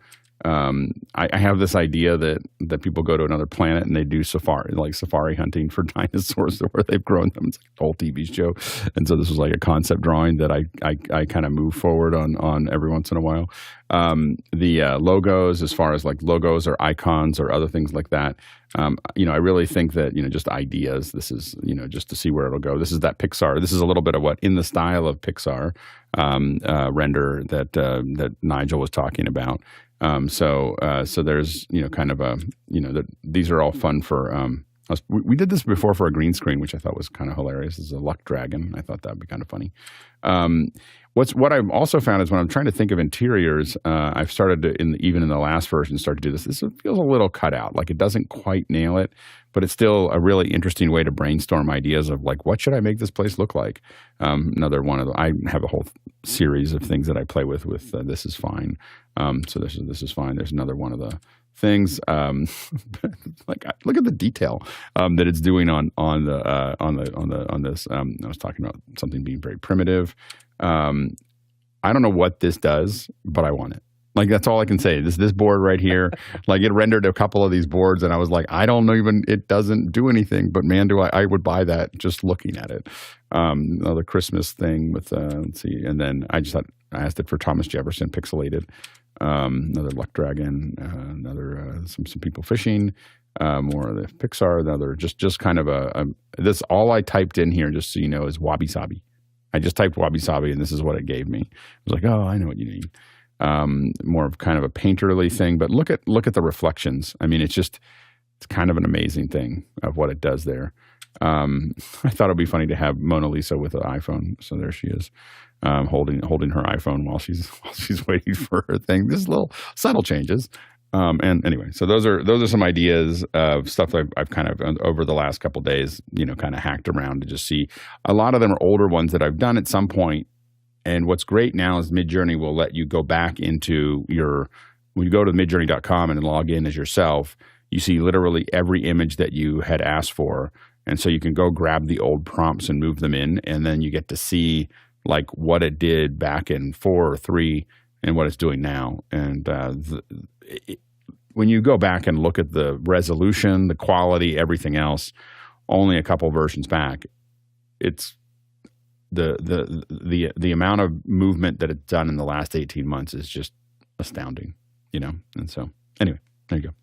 I have this idea that people go to another planet and they do safari hunting for dinosaurs where they've grown them. It's like a whole TV show. And so this was like a concept drawing that I kind of move forward on every once in a while. The logos, as far as like logos or icons or other things like that, I really think that, just ideas, this is, just to see where it'll go. This is that Pixar. This is a little bit of what in the style of Pixar render that Nigel was talking about. So there's, kind of these are all fun for, we did this before for a green screen, which I thought was kind of hilarious. This is a luck dragon. I thought that'd be kind of funny. What I've also found is when I'm trying to think of interiors, I've started to, even in the last version, start to do this. This feels a little cut out. Like it doesn't quite nail it, but it's still a really interesting way to brainstorm ideas of like, what should I make this place look like? Another one of I have a whole series of things that I play with This Is Fine. So this is fine. There's another one of things. Like look at the detail that it's doing on this. I was talking about something being very primitive. I don't know what this does, but I want it. Like, that's all I can say. This board right here, like, it rendered a couple of these boards, and I was like, I don't know, even it doesn't do anything, but man, I would buy that just looking at it. Another Christmas thing with let's see, and then I asked it for Thomas Jefferson pixelated. Another Luck Dragon, another some people fishing, more of the Pixar, another just kind of this. All I typed in here, just so you know, is wabi sabi. I just typed wabi sabi, and this is what it gave me. I was like, oh, I know what you need. More of kind of a painterly thing, but look at the reflections. I mean, it's kind of an amazing thing of what it does there. I thought it'd be funny to have Mona Lisa with an iPhone. So there she is, holding her iPhone while she's waiting for her thing. This little subtle changes. And anyway, so those are some ideas of stuff I've kind of over the last couple of days, kind of hacked around to just see. A lot of them are older ones that I've done at some point. And what's great now is Midjourney will let you go back into when you go to midjourney.com and log in as yourself, you see literally every image that you had asked for. And so you can go grab the old prompts and move them in, and then you get to see like what it did back in 4 or 3 and what it's doing now. And when you go back and look at the resolution, the quality, everything else, only a couple versions back, it's the amount of movement that it's done in the last 18 months is just astounding, And so anyway, there you go.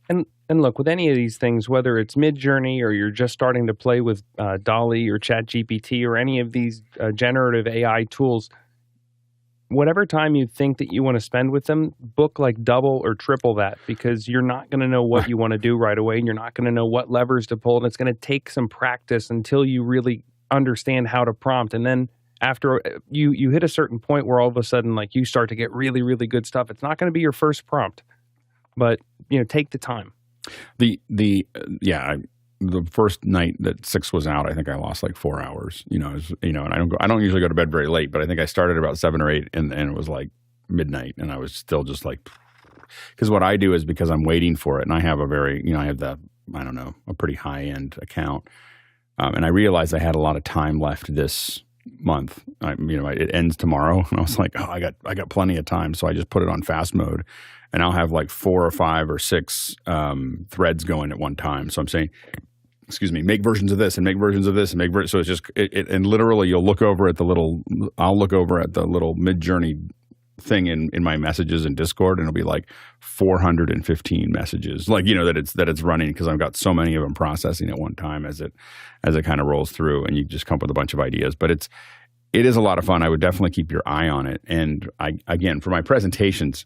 And look, with any of these things, whether it's Midjourney or you're just starting to play with DALL-E or ChatGPT or any of these generative AI tools, whatever time you think that you want to spend with them, book like double or triple that, because you're not going to know what you want to do right away, and you're not going to know what levers to pull, and it's going to take some practice until you really understand how to prompt. And then after you hit a certain point where all of a sudden, like, you start to get really, really good stuff, it's not going to be your first prompt, but take the time. The first night that 6 was out, I think I lost like 4 hours. And I don't usually go to bed very late, but I think I started about 7 or 8, and it was like midnight, and I was still just like, because what I do is, because I'm waiting for it, and I have a pretty high end account, and I realized I had a lot of time left this month. It ends tomorrow, and I was like, oh, I got plenty of time, so I just put it on fast mode, and I'll have like 4 or 5 or 6 threads going at one time. So I'm saying, make versions of this and make versions of this and so it's just and literally I'll look over at the little Midjourney thing in my messages in Discord, and it'll be like 415 messages, like, that it's running, because I've got so many of them processing at one time as it kind of rolls through, and you just come up with a bunch of ideas. But it is a lot of fun. I would definitely keep your eye on it. And again, for my presentations,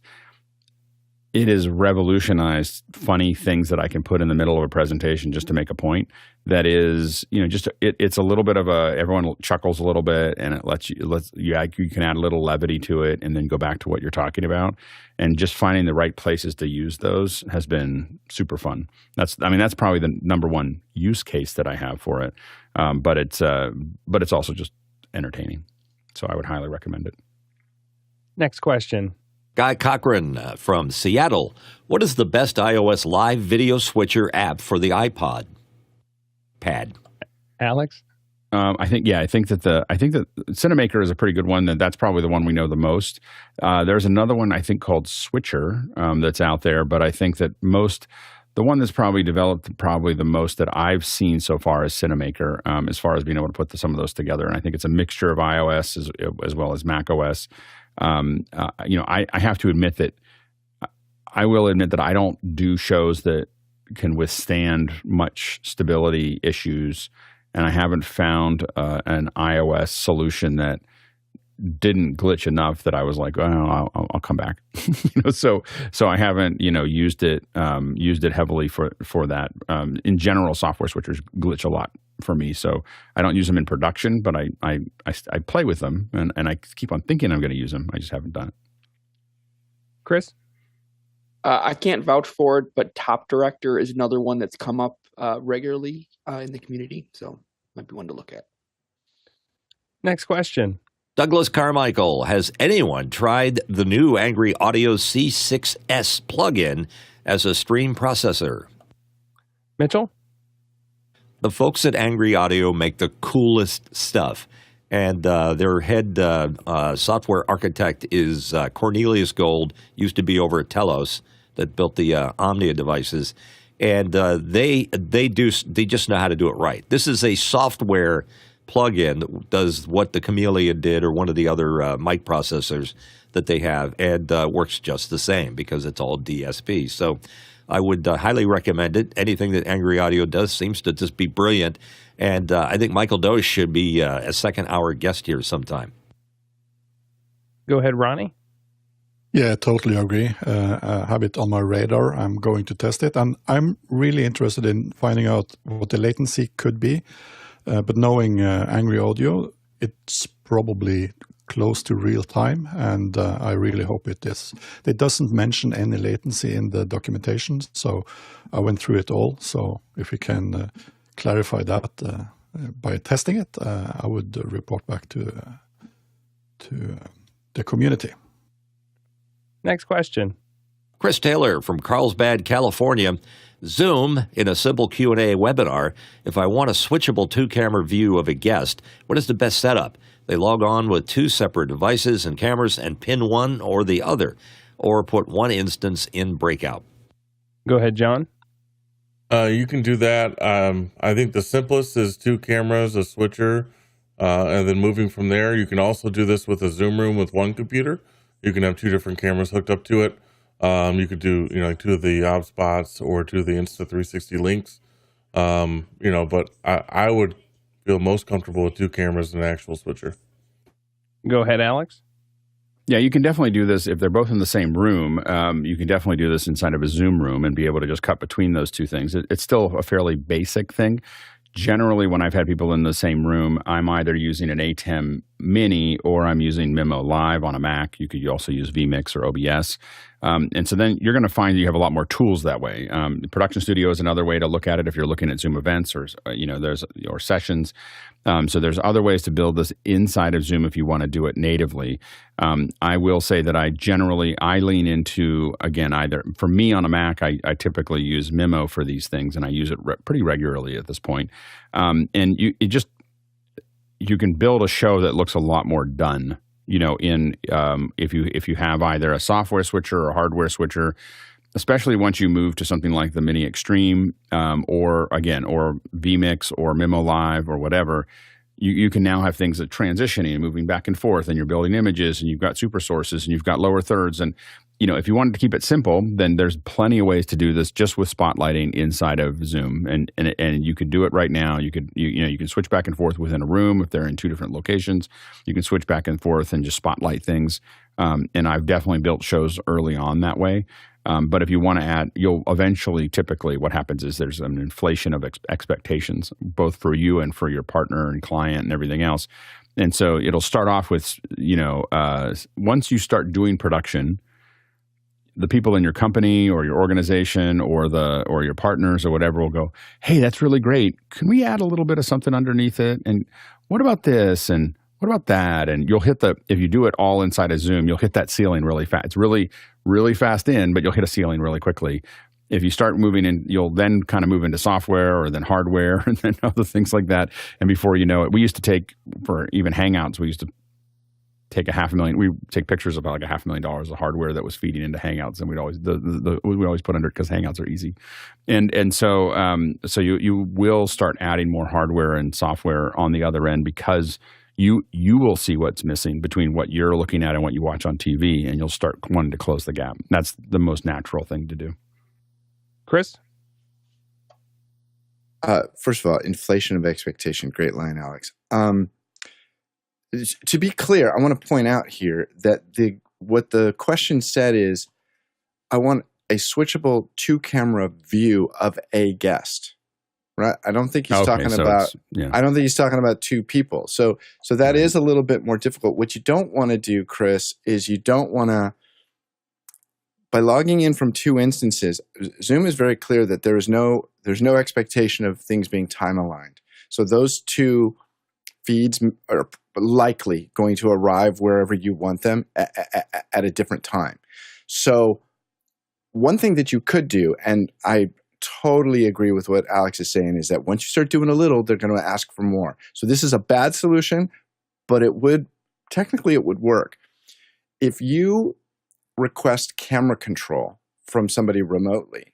it has revolutionized funny things that I can put in the middle of a presentation just to make a point. That is, it's a little bit of everyone chuckles a little bit, and you can add a little levity to it, and then go back to what you're talking about. And just finding the right places to use those has been super fun. That's probably the number one use case that I have for it. But it's also just entertaining. So I would highly recommend it. Next question. Guy Cochran from Seattle. What is the best iOS live video switcher app for the iPod? Pad. Alex? I think that Cinemaker is a pretty good one. That's probably the one we know the most. There's another one I think called Switcher that's out there, but I think that the one that's probably developed the most that I've seen so far is Cinemaker, as far as being able to put some of those together. And I think it's a mixture of iOS as well as Mac OS. I have to admit that I don't do shows that can withstand much stability issues, and I haven't found an iOS solution that didn't glitch enough that I was like, oh, I'll come back. So I haven't used it heavily for that. In general, software switchers glitch a lot for me, so I don't use them in production, but I play with them, and I keep on thinking I'm going to use them. I just haven't done it. Chris? I can't vouch for it, but Top Director is another one that's come up regularly in the community, so might be one to look at. Next question. Douglas Carmichael, has anyone tried the new Angry Audio C6S plugin as a stream processor? Mitchell? The folks at Angry Audio make the coolest stuff. And their head software architect is Cornelius Gold, used to be over at Telos, that built the Omnia devices. And they just know how to do it right. This is a software plugin that does what the Camellia did or one of the other mic processors that they have, and works just the same because it's all DSP. So I would highly recommend it. Anything that Angry Audio does seems to just be brilliant. And I think Michael Dosch should be a second-hour guest here sometime. Go ahead, Ronnie. Yeah, totally agree. I have it on my radar. I'm going to test it. And I'm really interested in finding out what the latency could be. But knowing Angry Audio, it's probably close to real time. And I really hope it is. It doesn't mention any latency in the documentation. So I went through it all. So if we can clarify that by testing it, I would report back to the community. Next question. Chris Taylor from Carlsbad, California. Zoom, in a simple Q&A webinar, if I want a switchable two-camera view of a guest, what is the best setup? They log on with two separate devices and cameras and pin one or the other, or put one instance in Breakout. Go ahead, John. You can do that. I think the simplest is two cameras, a switcher, and then moving from there. You can also do this with a Zoom room with one computer. You can have two different cameras hooked up to it. You could do, like two of the ObSpots or two of the Insta360 links. But I would feel most comfortable with two cameras and an actual switcher. Go ahead, Alex. Yeah, you can definitely do this if they're both in the same room. You can definitely do this inside of a Zoom room and be able to just cut between those two things. It's still a fairly basic thing. Generally, when I've had people in the same room, I'm either using an ATEM Mini or I'm using Mimo Live on a Mac. You could also use vMix or OBS. And so then you're going to find you have a lot more tools that way. The Production Studio is another way to look at it if you're looking at Zoom events or sessions. So there's other ways to build this inside of Zoom if you want to do it natively. I will say that I lean into, again, either for me on a Mac, I typically use Mimo for these things, and I use it pretty regularly at this point. And you can build a show that looks a lot more done. If you have either a software switcher or a hardware switcher, especially once you move to something like the Mini Extreme, or vMix or Mimo Live or whatever, you can now have things that transitioning and moving back and forth, and you're building images, and you've got super sources, and you've got lower thirds, and if you wanted to keep it simple, then there's plenty of ways to do this just with spotlighting inside of Zoom, and you could do it right now. You can switch back and forth within a room if they're in two different locations. You can switch back and forth and just spotlight things. And I've definitely built shows early on that way. But if you want to add, you'll eventually, typically, what happens is there's an inflation of expectations, both for you and for your partner and client and everything else. And so it'll start off with, once you start doing production, the people in your company or your organization or your partners or whatever will go, hey, that's really great. Can we add a little bit of something underneath it? And what about this? And what about that? And you'll hit if you do it all inside of Zoom, you'll hit that ceiling really fast. It's really, really fast but you'll hit a ceiling really quickly. If you start moving in, you'll then kind of move into software or then hardware and then other things like that. And before you know it, we used to take, for even Hangouts, we used to take we take pictures of like $500,000 of hardware that was feeding into Hangouts, and we'd always put under it because Hangouts are easy, and so you will start adding more hardware and software on the other end because you will see what's missing between what you're looking at and what you watch on TV, and you'll start wanting to close the gap. That's the most natural thing to do. Chris? First of all, inflation of expectation. Great line, Alex. To be clear, I want to point out here that what the question said is, I want a switchable two-camera view of a guest. Right? I don't think he's talking about. Yeah. I don't think he's talking about two people. So that is a little bit more difficult. What you don't want to do, Chris, is you don't want to. By logging in from two instances, Zoom is very clear that there's no expectation of things being time aligned. So those two feeds are likely going to arrive wherever you want them at a different time. So one thing that you could do, and I totally agree with what Alex is saying, is that once you start doing a little, they're going to ask for more. So this is a bad solution, but it would work. If you request camera control from somebody remotely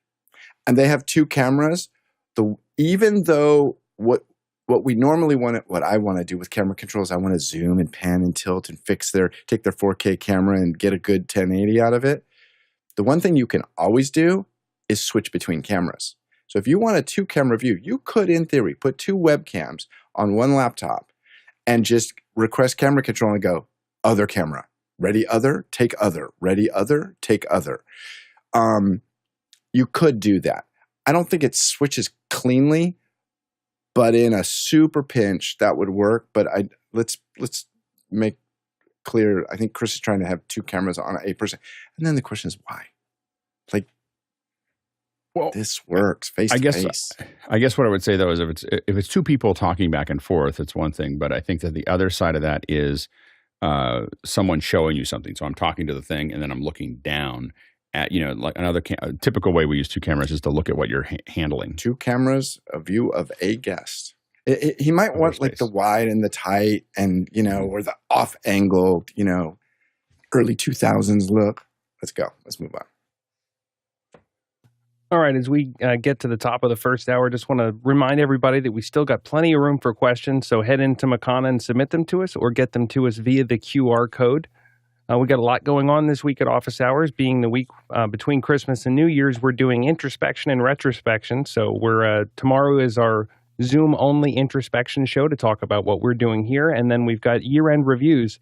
and they have 2 cameras, even though what we normally what I want to do with camera control is I want to zoom and pan and tilt and take their 4K camera and get a good 1080 out of it. The one thing you can always do is switch between cameras. So if you want a 2-camera view, you could, in theory, put 2 webcams on one laptop and just request camera control and go, other camera, ready other, take other, ready other, take other. You could do that. I don't think it switches cleanly, but in a super pinch, that would work. But let's make clear, I think Chris is trying to have 2 cameras on a person. And then the question is why? Like, well, this works face to face. I guess what I would say though is if it's 2 people talking back and forth, it's one thing. But I think that the other side of that is someone showing you something. So I'm talking to the thing and then I'm looking down at, like another typical way we use 2 cameras is to look at what you're handling. 2 cameras, a view of a guest. He might want like the wide and the tight and, or the off angled, early 2000s look. Let's go. Let's move on. All right, as we get to the top of the first hour, just want to remind everybody that we still got plenty of room for questions, so head into Makana and submit them to us or get them to us via the QR code. We got a lot going on this week at Office Hours. Being the week between Christmas and New Year's, we're doing introspection and retrospection. So tomorrow is our Zoom-only introspection show to talk about what we're doing here, and then we've got year-end reviews.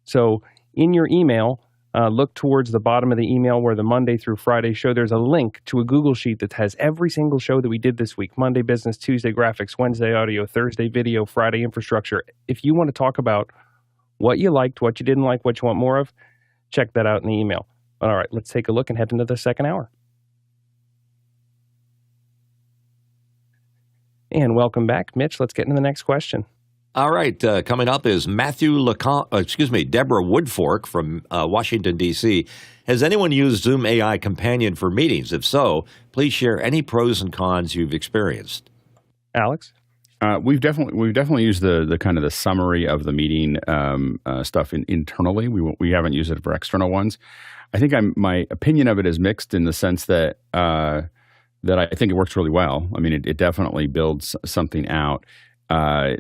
So in your email, look towards the bottom of the email where the Monday through Friday show, there's a link to a Google Sheet that has every single show that we did this week. Monday business, Tuesday graphics, Wednesday audio, Thursday video, Friday infrastructure. If you want to talk about what you liked, what you didn't like, what you want more of, check that out in the email. All right, let's take a look and head into the second hour. And welcome back, Mitch. Let's get into the next question. All right, coming up is Deborah Woodfork from Washington, D.C. Has anyone used Zoom AI Companion for meetings? If so, please share any pros and cons you've experienced. Alex? We've definitely used the kind of the summary of the meeting stuff internally. We haven't used it for external ones. I think my opinion of it is mixed in the sense that I think it works really well. I mean, it definitely builds something out. I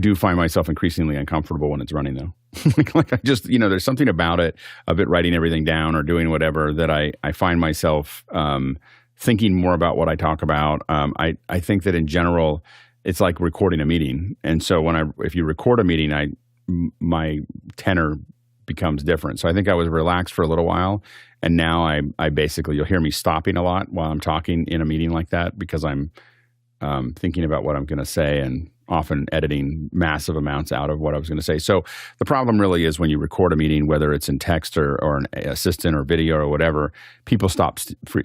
do find myself increasingly uncomfortable when it's running though. like I just, there's something about it, of it writing everything down or doing whatever that I find myself thinking more about what I talk about. I think that in general, it's like recording a meeting. And so if you record a meeting, my tenor becomes different. So I think I was relaxed for a little while. And now I basically, you'll hear me stopping a lot while I'm talking in a meeting like that because I'm thinking about what I'm going to say and often editing massive amounts out of what I was going to say. So the problem really is when you record a meeting, whether it's in text or an assistant or video or whatever, people stop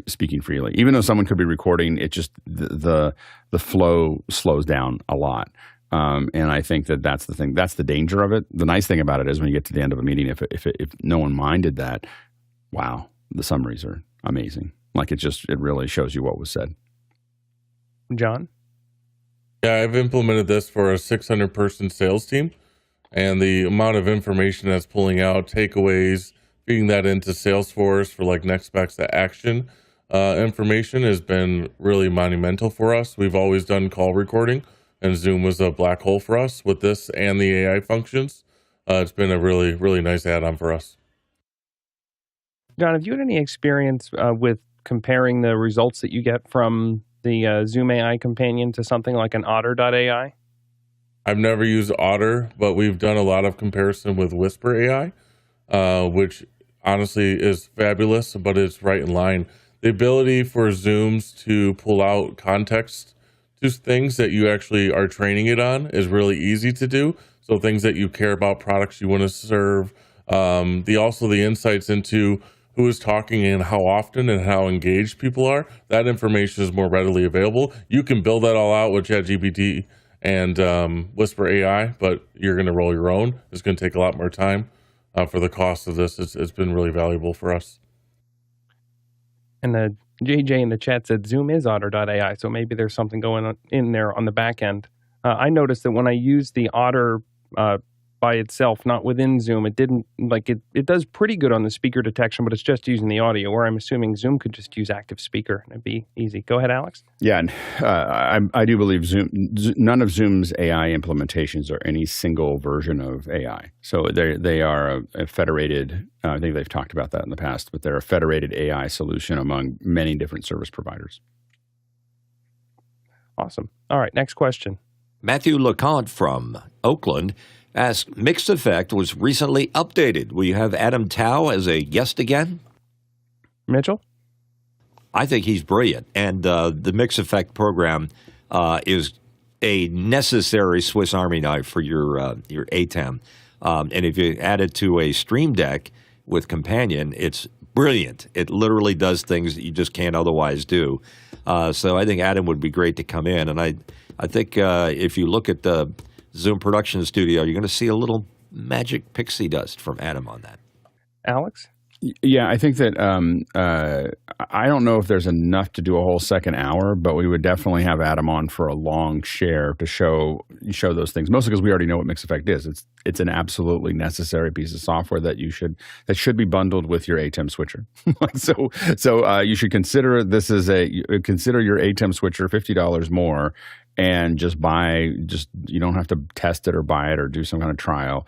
speaking freely. Even though someone could be recording, it just the flow slows down a lot. And I think that's the thing. That's the danger of it. The nice thing about it is when you get to the end of a meeting, if no one minded that, wow, the summaries are amazing. Like it really shows you what was said. John? Yeah, I've implemented this for a 600-person sales team, and the amount of information that's pulling out, takeaways, feeding that into Salesforce for like next best action information has been really monumental for us. We've always done call recording, and Zoom was a black hole for us with this and the AI functions. It's been a really, really nice add-on for us. John, have you had any experience with comparing the results that you get from the Zoom AI Companion to something like an Otter.ai? I've never used Otter, but we've done a lot of comparison with Whisper AI, which honestly is fabulous, but it's right in line. The ability for Zooms to pull out context to things that you actually are training it on is really easy to do. So things that you care about, products you want to serve, the insights into who is talking and how often and how engaged people are, that information is more readily available. You can build that all out with ChatGPT and Whisper AI, but you're going to roll your own. It's going to take a lot more time. For the cost of this, it's been really valuable for us. And the JJ in the chat said Zoom is Otter.ai, so maybe there's something going on in there on the back end. I noticed that when I used the Otter by itself, not within Zoom, it didn't, like, it does pretty good on the speaker detection, but it's just using the audio, where I'm assuming Zoom could just use active speaker, and it'd be easy. Go ahead, Alex. Yeah, and I do believe none of Zoom's AI implementations are any single version of AI. So they are a federated, I think they've talked about that in the past, but they're a federated AI solution among many different service providers. Awesome. All right, next question. Matthew LeConte from Oakland asked, Mixed Effect was recently updated. Will you have Adam Tao as a guest again? Mitchell? I think he's brilliant. And the Mixed Effect program is a necessary Swiss Army knife for your ATEM. And if you add it to a Stream Deck with Companion, it's brilliant. It literally does things that you just can't otherwise do. So I think Adam would be great to come in. And I think if you look at the Zoom Production Studio, you're going to see a little magic pixie dust from Adam on that. Alex? Yeah, I think that I don't know if there's enough to do a whole second hour, but we would definitely have Adam on for a long share to show those things. Mostly because we already know what Mixed Effect is. It's an absolutely necessary piece of software that should be bundled with your ATEM switcher. So you should consider this as consider your ATEM switcher $50 more, and you don't have to test it or buy it or do some kind of trial.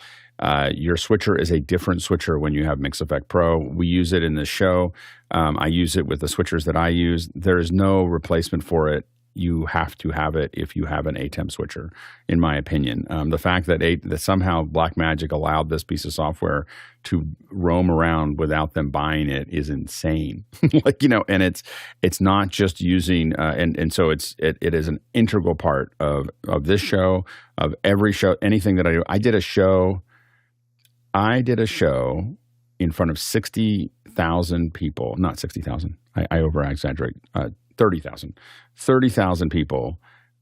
Your switcher is a different switcher when you have Mixed Effect Pro. We use it in this show. I use it with the switchers that I use. There is no replacement for it. You have to have it if you have an ATEM switcher, in my opinion. The fact that somehow Blackmagic allowed this piece of software to roam around without them buying it is insane. And it's not just using, and so it is an integral part of this show, of every show, anything that I do. I did a show in front of 60,000 people, not 60,000. I over-exaggerate. 30,000 people.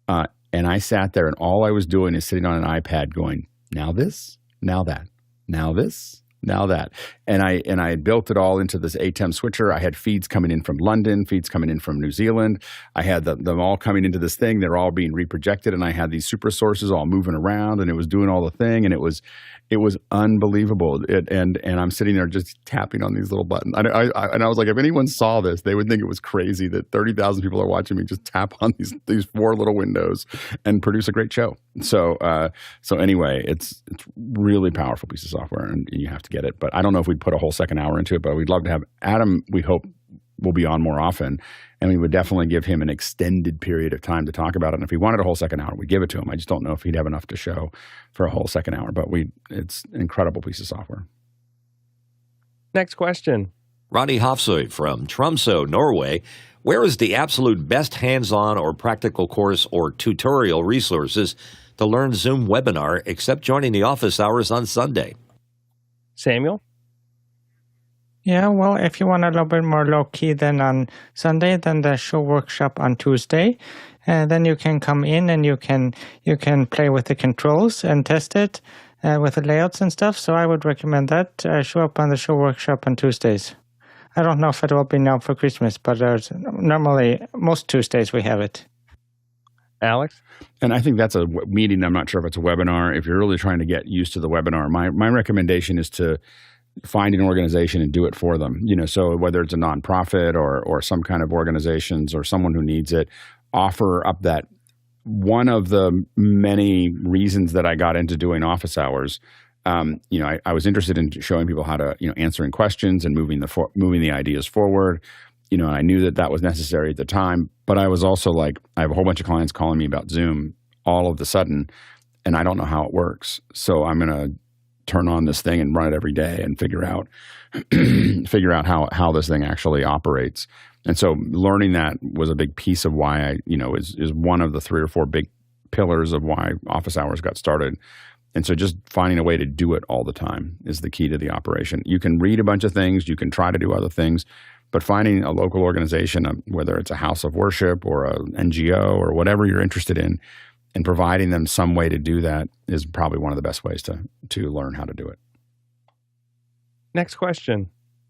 And I sat there, and all I was doing is sitting on an iPad going, now this, now that, now this, now that. And I built it all into this ATEM switcher. I had feeds coming in from London, feeds coming in from New Zealand. I had them all coming into this thing. They're all being reprojected, and I had these super sources all moving around, and it was doing all the thing, and it was unbelievable. And I'm sitting there just tapping on these little buttons. And I was like, if anyone saw this, they would think it was crazy that 30,000 people are watching me just tap on these four little windows and produce a great show. So anyway, it's really powerful piece of software, and you have to get it. But I don't know if we'd put a whole second hour into it, but we'd love to have Adam. We hope will be on more often, and we would definitely give him an extended period of time to talk about it. And if he wanted a whole second hour, we'd give it to him. I just don't know if he'd have enough to show for a whole second hour, but it's an incredible piece of software. Next question. Ronnie Hofsøy from Tromsø, Norway. Where is the absolute best hands-on or practical course or tutorial resources to learn Zoom webinar except joining the office hours on Sunday? Samuel? Yeah, well, if you want a little bit more low-key than on Sunday, then the show workshop on Tuesday. And then you can come in and you can play with the controls and test it with the layouts and stuff. So I would recommend that. Show up on the show workshop on Tuesdays. I don't know if it will be now for Christmas, but normally most Tuesdays we have it. Alex? And I think that's a meeting. I'm not sure if it's a webinar. If you're really trying to get used to the webinar, my recommendation is to find an organization and do it for them. So whether it's a nonprofit or some kind of organizations or someone who needs it, offer up that. One of the many reasons that I got into doing office hours, I was interested in showing people how to, answering questions and moving the ideas forward. And I knew that was necessary at the time, but I was also like, I have a whole bunch of clients calling me about Zoom all of a sudden, and I don't know how it works. So I'm going to turn on this thing and run it every day and figure out how this thing actually operates. And so learning that was a big piece of why is one of the 3 or 4 big pillars of why office hours got started. And so just finding a way to do it all the time is the key to the operation. You can read a bunch of things, you can try to do other things, but finding a local organization, whether it's a house of worship or an NGO or whatever you're interested in, and providing them some way to do that is probably one of the best ways to learn how to do it. Next question.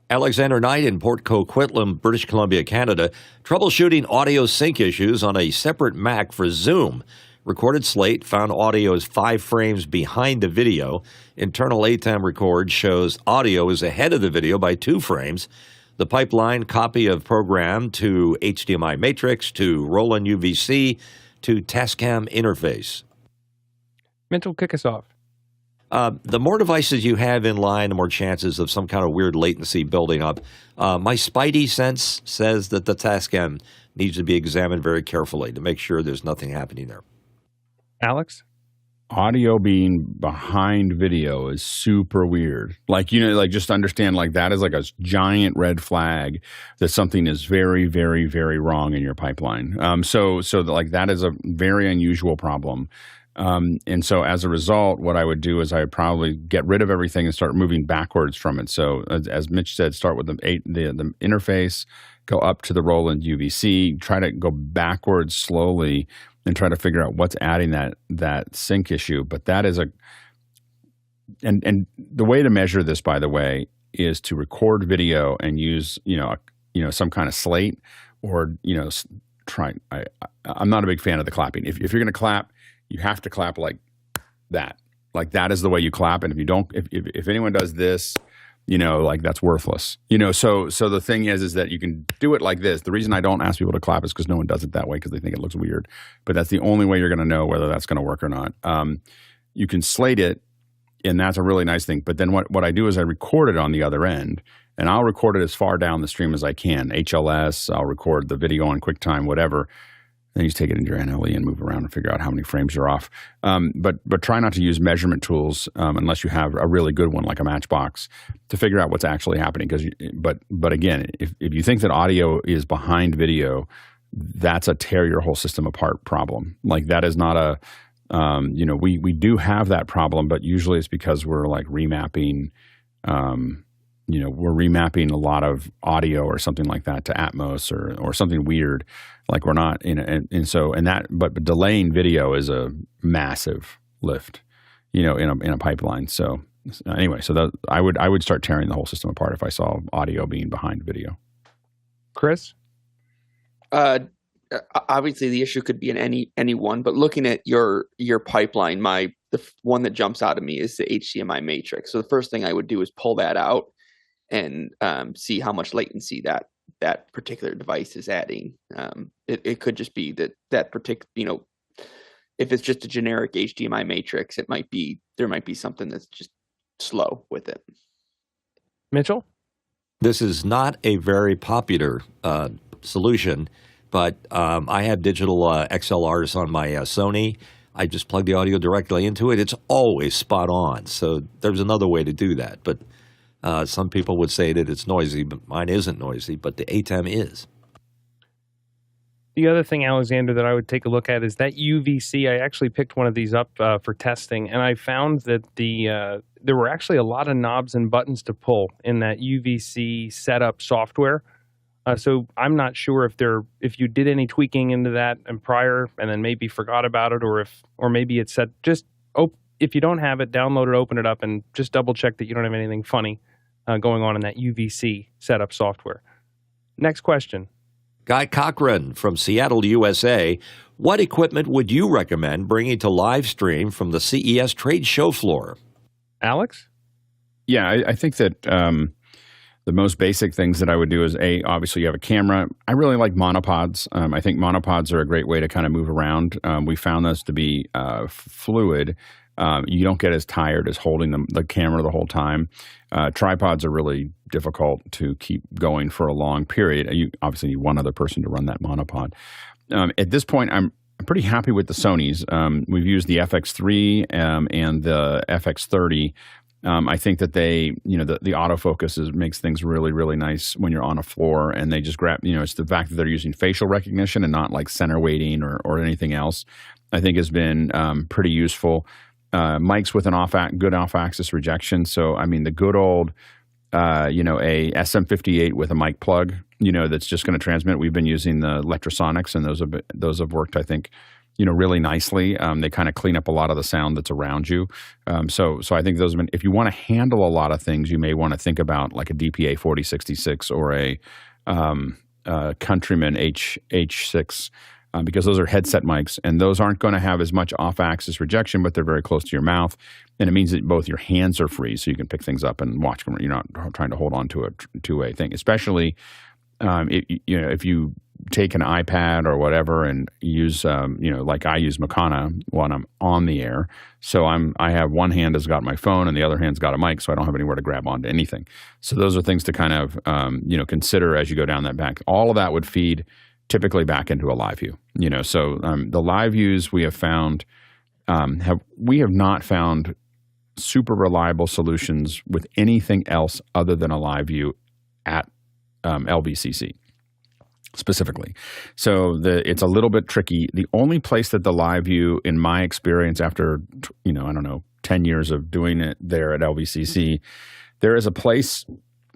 Alexander Knight in Port Coquitlam, British Columbia, Canada, troubleshooting audio sync issues on a separate Mac for Zoom. Recorded slate found audio is 5 frames behind the video. Internal ATEM record shows audio is ahead of the video by 2 frames. The pipeline copy of program to HDMI matrix to Roland UVC to Tascam interface. Mitchell, kick us off. The more devices you have in line, the more chances of some kind of weird latency building up. My spidey sense says that the Tascam needs to be examined very carefully to make sure there's nothing happening there. Alex? Audio being behind video is super weird. Like, just understand, like, that is like a giant red flag that something is very, very, very wrong in your pipeline. So that is a very unusual problem. And so as a result, what I would do is I would probably get rid of everything and start moving backwards from it. So as Mitch said, start with the interface, go up to the Roland UVC, try to go backwards slowly and try to figure out what's adding that sync issue. But that is and the way to measure this, by the way, is to record video and use, some kind of slate or, I'm not a big fan of the clapping. If you're going to clap, you have to clap like that. Like that is the way you clap. And if you don't, if anyone does this, that's worthless. So the thing is that you can do it like this. The reason I don't ask people to clap is because no one does it that way because they think it looks weird. But that's the only way you're going to know whether that's going to work or not. You can slate it, and that's a really nice thing. But then what I do is I record it on the other end, and I'll record it as far down the stream as I can. HLS, I'll record the video on QuickTime, whatever. Then you just take it into your NLE and move around and figure out how many frames you're off. But try not to use measurement tools unless you have a really good one like a Matchbox to figure out what's actually happening. But again, if you think that audio is behind video, that's a tear your whole system apart problem. Like that is not a we do have that problem, but usually it's because we're like remapping. We're remapping a lot of audio or something like that to Atmos or something weird, like we're not but delaying video is a massive lift, in a pipeline. So anyway, I would start tearing the whole system apart if I saw audio being behind video. Chris? Obviously the issue could be in any one, but looking at your pipeline, the one that jumps out at me is the HDMI matrix. So the first thing I would do is pull that out and see how much latency that particular device is adding. It could just be that particular, if it's just a generic HDMI matrix, there might be something that's just slow with it. Mitchell? This is not a very popular solution, but I have digital XLRs on my Sony. I just plug the audio directly into it. It's always spot on. So there's another way to do that. But some people would say that it's noisy, but mine isn't noisy, but the ATEM is. The other thing, Alexander, that I would take a look at is that UVC. I actually picked one of these up for testing, and I found that there were actually a lot of knobs and buttons to pull in that UVC setup software. So I'm not sure if you did any tweaking into that and prior, and then maybe forgot about it, or maybe it said if you don't have it, download it, open it up, and just double check that you don't have anything funny going on in that UVC setup software. Next question. Guy Cochran from Seattle, USA. What equipment would you recommend bringing to live stream from the CES trade show floor? Alex? Yeah, I think that the most basic things that I would do is obviously you have a camera. I really like monopods. I think monopods are a great way to kind of move around. We found those to be fluid. You don't get as tired as holding the camera the whole time. Tripods are really difficult to keep going for a long period. You obviously need one other person to run that monopod. At this point, I'm pretty happy with the Sonys. We've used the FX3 and the FX30. I think that the autofocus makes things really, really nice when you're on a floor, and they just grab, it's the fact that they're using facial recognition and not like center weighting or anything else, I think has been pretty useful. Mics with an good off-axis rejection. So, I mean, the good old, a SM58 with a mic plug, that's just going to transmit. We've been using the Electrosonics, and those have worked, I think, really nicely. They kind of clean up a lot of the sound that's around you. So I think those have been, if you want to handle a lot of things, you may want to think about like a DPA 4066 or a Countryman H6, because those are headset mics, and those aren't going to have as much off-axis rejection, but they're very close to your mouth, and it means that both your hands are free, so you can pick things up and watch them. You're not trying to hold on to a thing, especially if you take an iPad or whatever and use, like I use Makana when I'm on the air. So I have one hand has got my phone and the other hand's got a mic, so I don't have anywhere to grab onto anything. So those are things to kind of, consider as you go down that back. All of that would feed typically back into a live view. So the live views we have found, we have not found super reliable solutions with anything else other than a live view at LVCC. Specifically. So it's a little bit tricky. The only place that the live view, in my experience after, 10 years of doing it there at LVCC, there is a place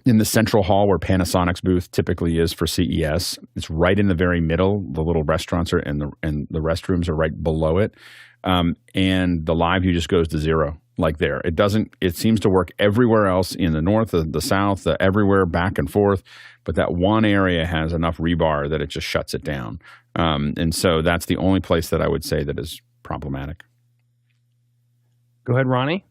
in the central hall where Panasonic's booth typically is for CES. It's right in the very middle. The little restaurants and the restrooms are right below it. And the live view just goes to zero. Like there, it seems to work everywhere else in the north, the south, everywhere back and forth. But that one area has enough rebar that it just shuts it down. And so that's the only place that I would say that is problematic. Go ahead, Ronnie.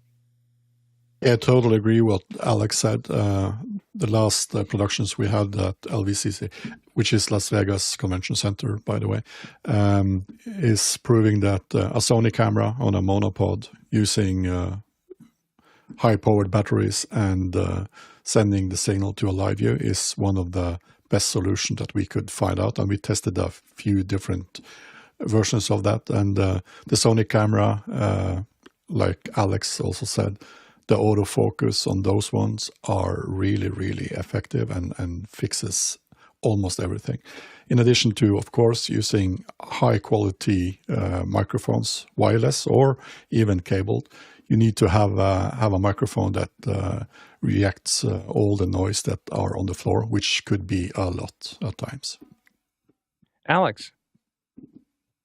Yeah, I totally agree with what Alex said. The last productions we had at LVCC, which is Las Vegas Convention Center, by the way, is proving that a Sony camera on a monopod using high-powered batteries and sending the signal to a live view is one of the best solutions that we could find out. And we tested a few different versions of that. And the Sony camera, like Alex also said, the autofocus on those ones are really, really effective and fixes almost everything. In addition to, of course, using high-quality microphones, wireless or even cabled, you need to have a microphone that reacts all the noise that are on the floor, which could be a lot at times. Alex.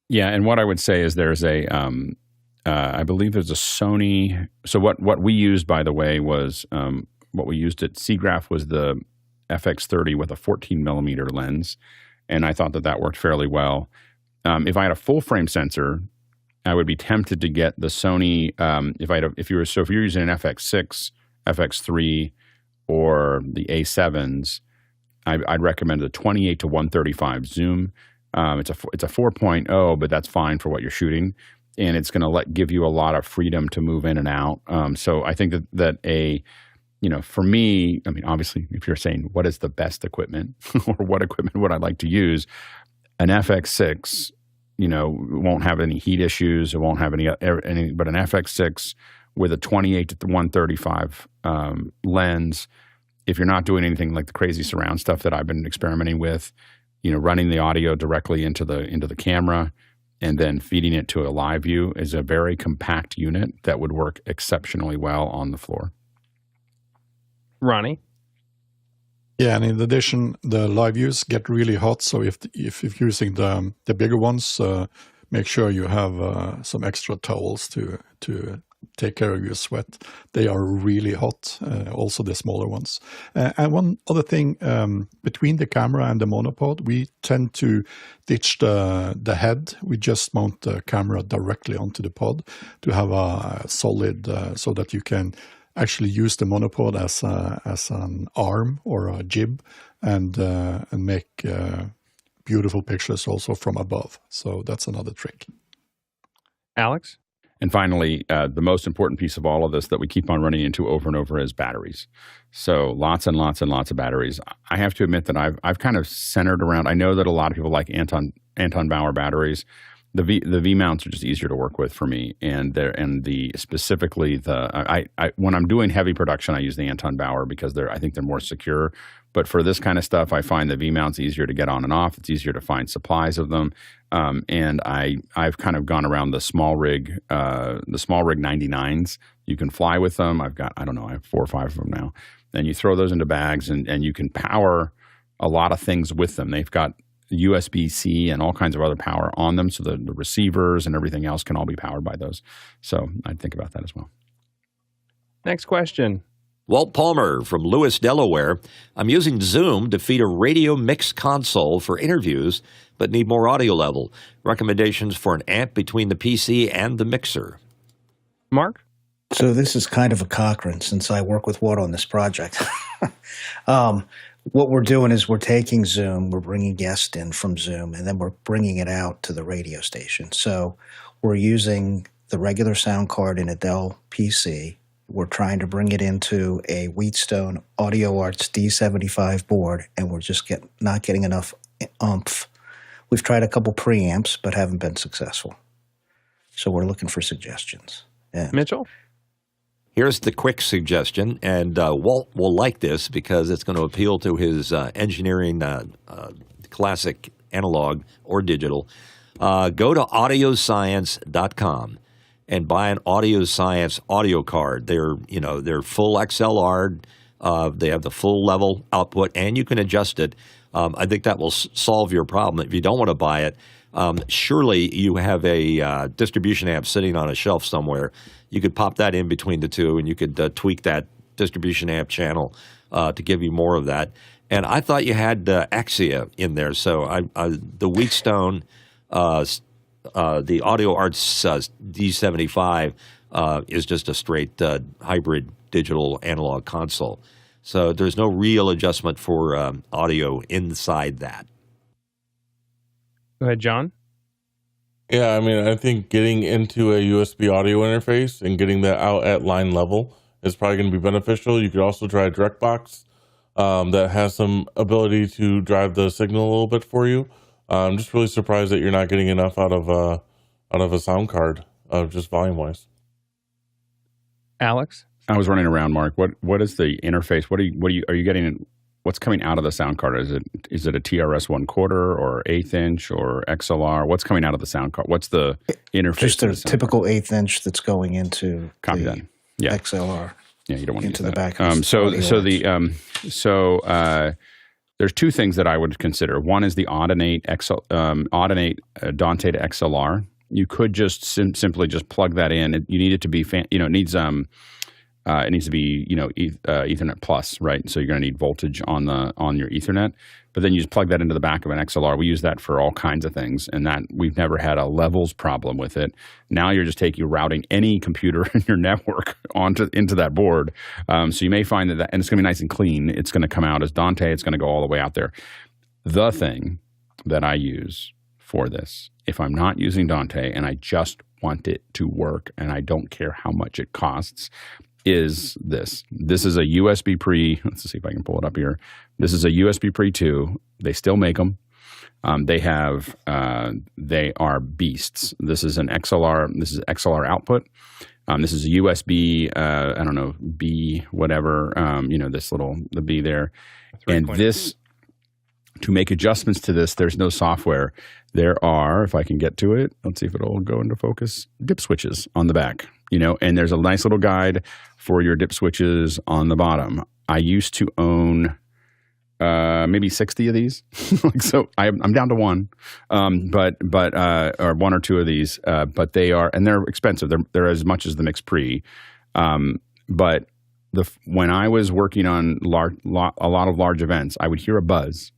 Yeah, and what I would say is there's I believe there's a Sony. So what we used, by the way, was what we used at SIGGRAPH was the FX30 with a 14 millimeter lens, and I thought that worked fairly well. If I had a full frame sensor, I would be tempted to get the Sony. If you're using an FX6, FX3, or the A7s, I'd recommend the 28 to 135 zoom. It's a 4.0, but that's fine for what you're shooting. And it's going to give you a lot of freedom to move in and out. So I think that for me, I mean, obviously, if you're saying what is the best equipment or what equipment would I like to use, an FX6, won't have any heat issues. It won't have any, but an FX6 with a 28 to 135 lens, if you're not doing anything like the crazy surround stuff that I've been experimenting with, running the audio directly into the camera, and then feeding it to a live view is a very compact unit that would work exceptionally well on the floor. Ronnie? Yeah, and in addition, the live views get really hot. So if you're using the bigger ones, make sure you have some extra towels to take care of your sweat. They are really hot, also the smaller ones. And one other thing, between the camera and the monopod, we tend to ditch the head. We just mount the camera directly onto the pod to have a solid, so that you can actually use the monopod as an arm or a jib and make beautiful pictures also from above. So that's another trick. Alex? And finally, the most important piece of all of this that we keep on running into over and over is batteries. So lots and lots and lots of batteries. I have to admit that I've kind of centered around. I know that a lot of people like Anton Bauer batteries. The V mounts are just easier to work with for me, and specifically when I'm doing heavy production, I use the Anton Bauer because I think they're more secure. But for this kind of stuff, I find the V mounts easier to get on and off. It's easier to find supplies of them, and I've kind of gone around the small rig 99s. You can fly with them. I have 4 or 5 of them now, and you throw those into bags, and you can power a lot of things with them. They've got USB-C and all kinds of other power on them, so the receivers and everything else can all be powered by those. So I'd think about that as well. Next question. Walt Palmer from Lewis, Delaware. I'm using Zoom to feed a radio mix console for interviews, but need more audio level. Recommendations for an amp between the PC and the mixer. Mark? So this is kind of a Cochrane, since I work with Watt on this project. What we're doing is we're taking Zoom, we're bringing guests in from Zoom, and then we're bringing it out to the radio station. So we're using the regular sound card in a Dell PC. We're trying to bring it into a Wheatstone Audio Arts D75 board, and we're just not getting enough oomph. We've tried a couple preamps, but haven't been successful. So we're looking for suggestions. Yeah. Mitchell? Here's the quick suggestion, and Walt will like this because it's going to appeal to his engineering classic analog or digital. Go to audioscience.com and buy an AudioScience audio card. They're full XLR. They have the full level output, and you can adjust it. I think that will solve your problem. If you don't want to buy it, surely you have a distribution amp sitting on a shelf somewhere. You could pop that in between the two, and you could tweak that distribution amp channel to give you more of that. And I thought you had Axia in there. So the Wheatstone, the Audio Arts D75 is just a straight hybrid digital analog console. So there's no real adjustment for audio inside that. Go ahead, John. Yeah, I mean, I think getting into a USB audio interface and getting that out at line level is probably going to be beneficial. You could also try a DirectBox that has some ability to drive the signal a little bit for you. I'm just really surprised that you're not getting enough out of a sound card, just volume wise. Alex? I was running around, Mark. What is the interface? Are you getting? What's coming out of the sound card? Is it a TRS 1/4 or 1/8 inch or XLR? What's coming out of the sound card? What's the interface? Just a typical 1/8 inch that's going into Copy that. Yeah. XLR. Yeah, you don't want to into use the that. back. There's two things that I would consider. One is the Audinate Dante to XLR. You could just simply just plug that in. You need it to be it needs to be Ethernet plus, right? So you're going to need voltage on your Ethernet, but then you just plug that into the back of an XLR. We use that for all kinds of things, and that we've never had a levels problem with it. Now you're just routing any computer in your network into that board. So you may find that, and it's going to be nice and clean. It's going to come out as Dante. It's going to go all the way out there. The thing that I use for this, if I'm not using Dante and I just want it to work and I don't care how much it costs, is this. This is a USB pre. Let's see if I can pull it up here. This is a USB pre 2. They still make them. They are beasts. This is an XLR. This is XLR output. This is a USB. I don't know, B whatever. The B there. And this, to make adjustments to this, there's no software. There are, if I can get to it, let's see if it'll go into focus, dip switches on the back. And there's a nice little guide for your dip switches on the bottom. I used to own maybe 60 of these, so I'm down to one, or one or two of these. But they're expensive. They're as much as the Mix Pre. But when I was working on a lot of large events, I would hear a buzz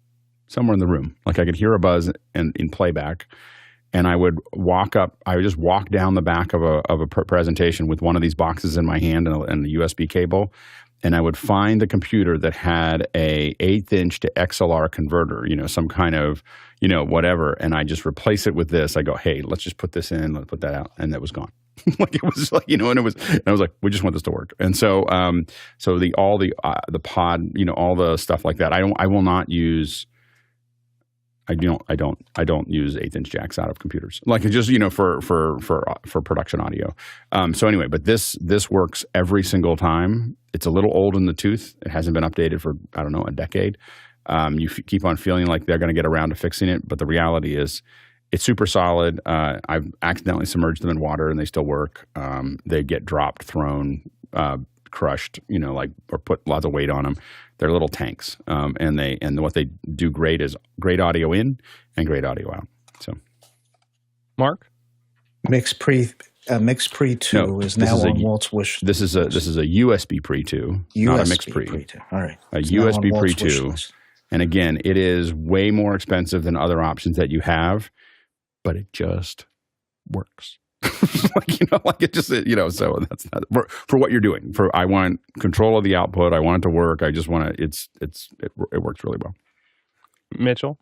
somewhere in the room. Like I could hear a buzz in playback. And I would just walk down the back of a presentation with one of these boxes in my hand and the USB cable, and I would find the computer that had a 1/8 inch to XLR converter, some kind of, whatever, and I just replace it with this. I go, hey, let's just put this in, let's put that out, and that was gone. It was like, and I was like, we just want this to work. And so, the pod, all the stuff like that. I will not use. I don't use 1/8 inch jacks out of computers, like just for production audio. So anyway, but this works every single time. It's a little old in the tooth. It hasn't been updated for a decade. You keep on feeling like they're going to get around to fixing it, but the reality is it's super solid. I've accidentally submerged them in water and they still work. They get dropped, thrown, crushed, like, or put lots of weight on them. They're little tanks, and what they do great is great audio in and great audio out. So, Mark? Mix Pre 2 is now on Walt's wish. This is a USB Pre 2, not a Mix Pre. 2. All right, A USB Pre 2, and again, it is way more expensive than other options that you have, but it just works. It just, so that's not for what you're doing. I want control of the output. I want it to work. I just want to, it works really well. Mitchell?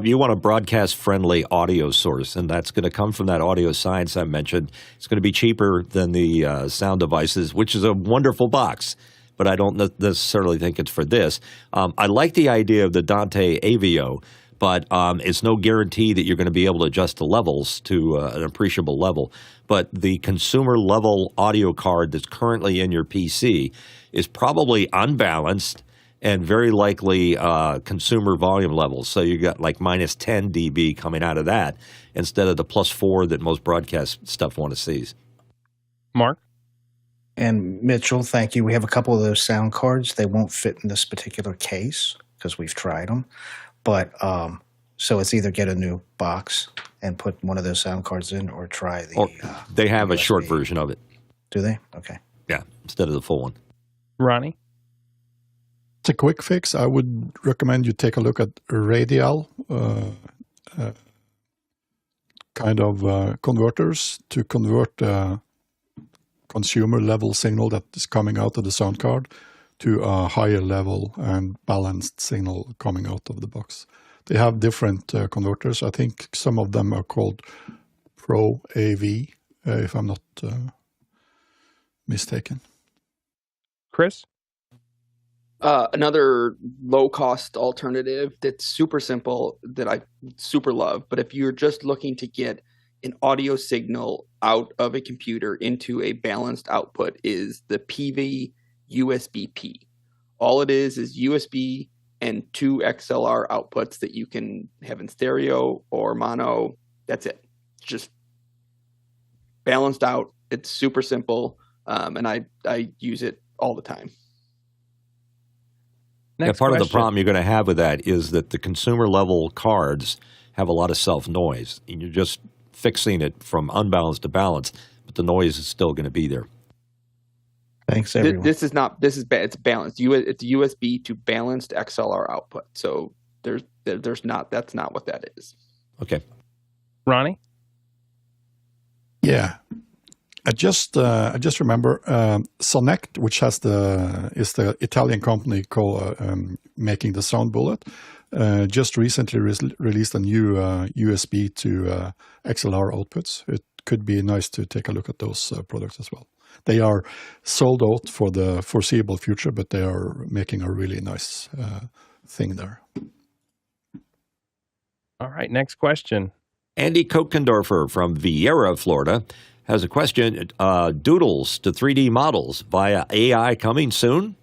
You want a broadcast-friendly audio source, and that's going to come from that audio science I mentioned. It's going to be cheaper than the sound devices, which is a wonderful box, but I don't necessarily think it's for this. I like the idea of the Dante Avio, but it's no guarantee that you're going to be able to adjust the levels to an appreciable level. But the consumer-level audio card that's currently in your PC is probably unbalanced and very likely consumer volume levels. So you got like minus 10 dB coming out of that instead of the plus 4 that most broadcast stuff want to see. Mark? And Mitchell, thank you. We have a couple of those sound cards. They won't fit in this particular case because we've tried them. But so it's either get a new box and put one of those sound cards in or try the they have USB. a short version of it. Do they? Okay. Yeah, instead of the full one. Ronnie? It's a quick fix. I would recommend you take a look at Radial kind of converters to convert consumer level signal that is coming out of the sound card to a higher level and balanced signal coming out of the box. They have different converters. I think some of them are called Pro AV, if I'm not mistaken. Chris? Another low-cost alternative that's super simple that I super love, but if you're just looking to get an audio signal out of a computer into a balanced output is the PV USB-P. All it is USB and 2 XLR outputs that you can have in stereo or mono. That's it. It's just balanced out. It's super simple, and I use it all the time. Part of the problem you're going to have with that is that the consumer level cards have a lot of self-noise. And you're just fixing it from unbalanced to balanced, but the noise is still going to be there. Thanks, everyone. It's balanced. It's USB to balanced XLR output. So that's not what that is. Okay. Ronnie? Yeah. I just remember Sonect, which is the Italian company making the Sound Bullet, just recently released a new USB to XLR outputs. It could be nice to take a look at those products as well. They are sold out for the foreseeable future, but they are making a really nice thing there. All right, next question. Andy Kokendorfer from Vieira, Florida, has a question. Doodles to 3D models via AI coming soon?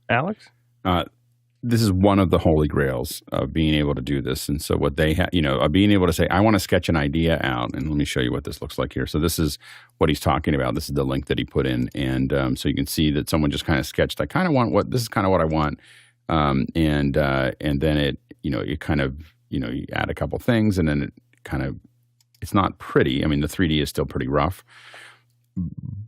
Alex? This is one of the holy grails of being able to do this. And so what they have, being able to say, I want to sketch an idea out, and let me show you what this looks like here. So this is what he's talking about. This is the link that he put in. And so you can see that someone just kind of sketched, this is kind of what I want. And then it, you kind of, you add a couple things, and then it kind of, it's not pretty. I mean, the 3D is still pretty rough.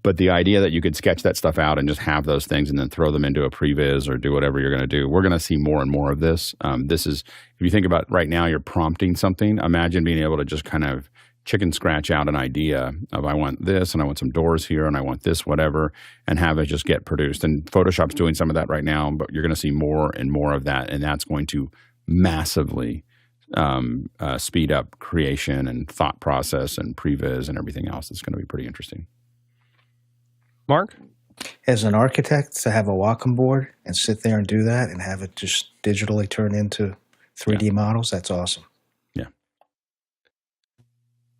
But the idea that you could sketch that stuff out and just have those things and then throw them into a previs or do whatever you're going to do, we're going to see more and more of this. This is, if you think about right now, you're prompting something. Imagine being able to just kind of chicken scratch out an idea of I want this and I want some doors here and I want this, whatever, and have it just get produced. And Photoshop's doing some of that right now, but you're going to see more and more of that. And that's going to massively speed up creation and thought process and previs and everything else. It's going to be pretty interesting. Mark? As an architect, to have a Wacom board and sit there and do that and have it just digitally turn into 3D models, that's awesome. Yeah.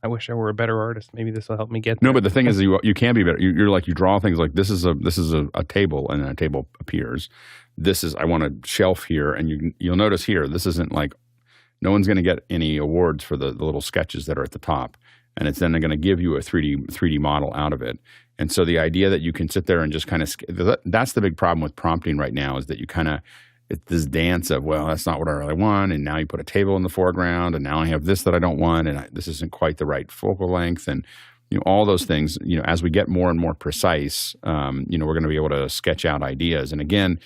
I wish I were a better artist. Maybe this will help me get there. No, but the thing is, you can be better. You're like, you draw things like this is a table, and then a table appears. I want a shelf here, and you'll notice here, this isn't like, no one's going to get any awards for the little sketches that are at the top. and it's then going to give you a 3D model out of it. And so the idea that you can sit there and just kind of that's the big problem with prompting right now, is that you kind of it's this dance of, well, that's not what I really want, and now you put a table in the foreground, and now I have this that I don't want, and this isn't quite the right focal length, and all those things. As we get more and more precise, we're going to be able to sketch out ideas. And again,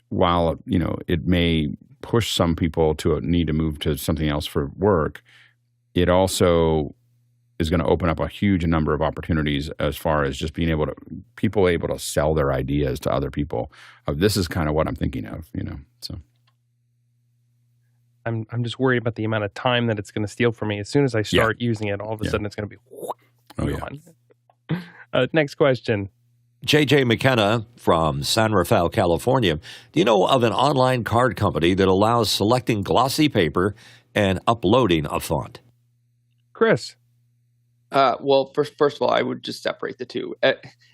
while it may push some people to need to move to something else for work, it also is going to open up a huge number of opportunities as far as just being able to sell their ideas to other people. This is kind of what I'm thinking of, so. I'm just worried about the amount of time that it's going to steal from me. As soon as I start using it, all of a sudden it's going to be gone. Next question. JJ McKenna from San Rafael, California. Do you know of an online card company that allows selecting glossy paper and uploading a font? Chris. Well, first of all, I would just separate the two.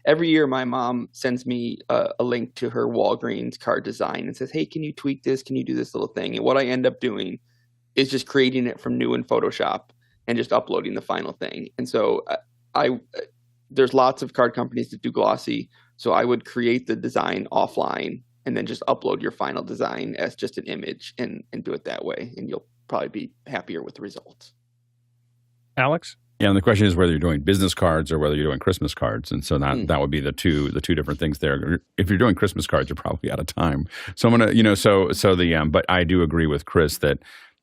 Every year, my mom sends me a link to her Walgreens card design and says, hey, can you tweak this? Can you do this little thing? And what I end up doing is just creating it from new in Photoshop and just uploading the final thing. And so there's lots of card companies that do glossy. So I would create the design offline and then just upload your final design as just an image and do it that way. And you'll probably be happier with the results. Alex? Yeah, and the question is whether you're doing business cards or whether you're doing Christmas cards, and so that would be the two different things there. If you're doing Christmas cards, you're probably out of time. So I'm gonna, but I do agree with Chris that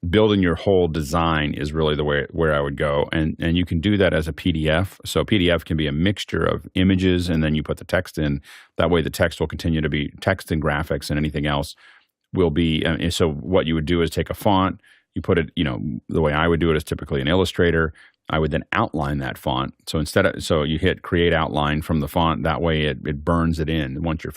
building your whole design is really the way where I would go, and you can do that as a PDF. So PDF can be a mixture of images, and then you put the text in. That way, the text will continue to be text and graphics, and anything else will be. So what you would do is take a font, you put it. The way I would do it is typically in Illustrator. I would then outline that font. So you hit create outline from the font. That way it burns it in. Once you're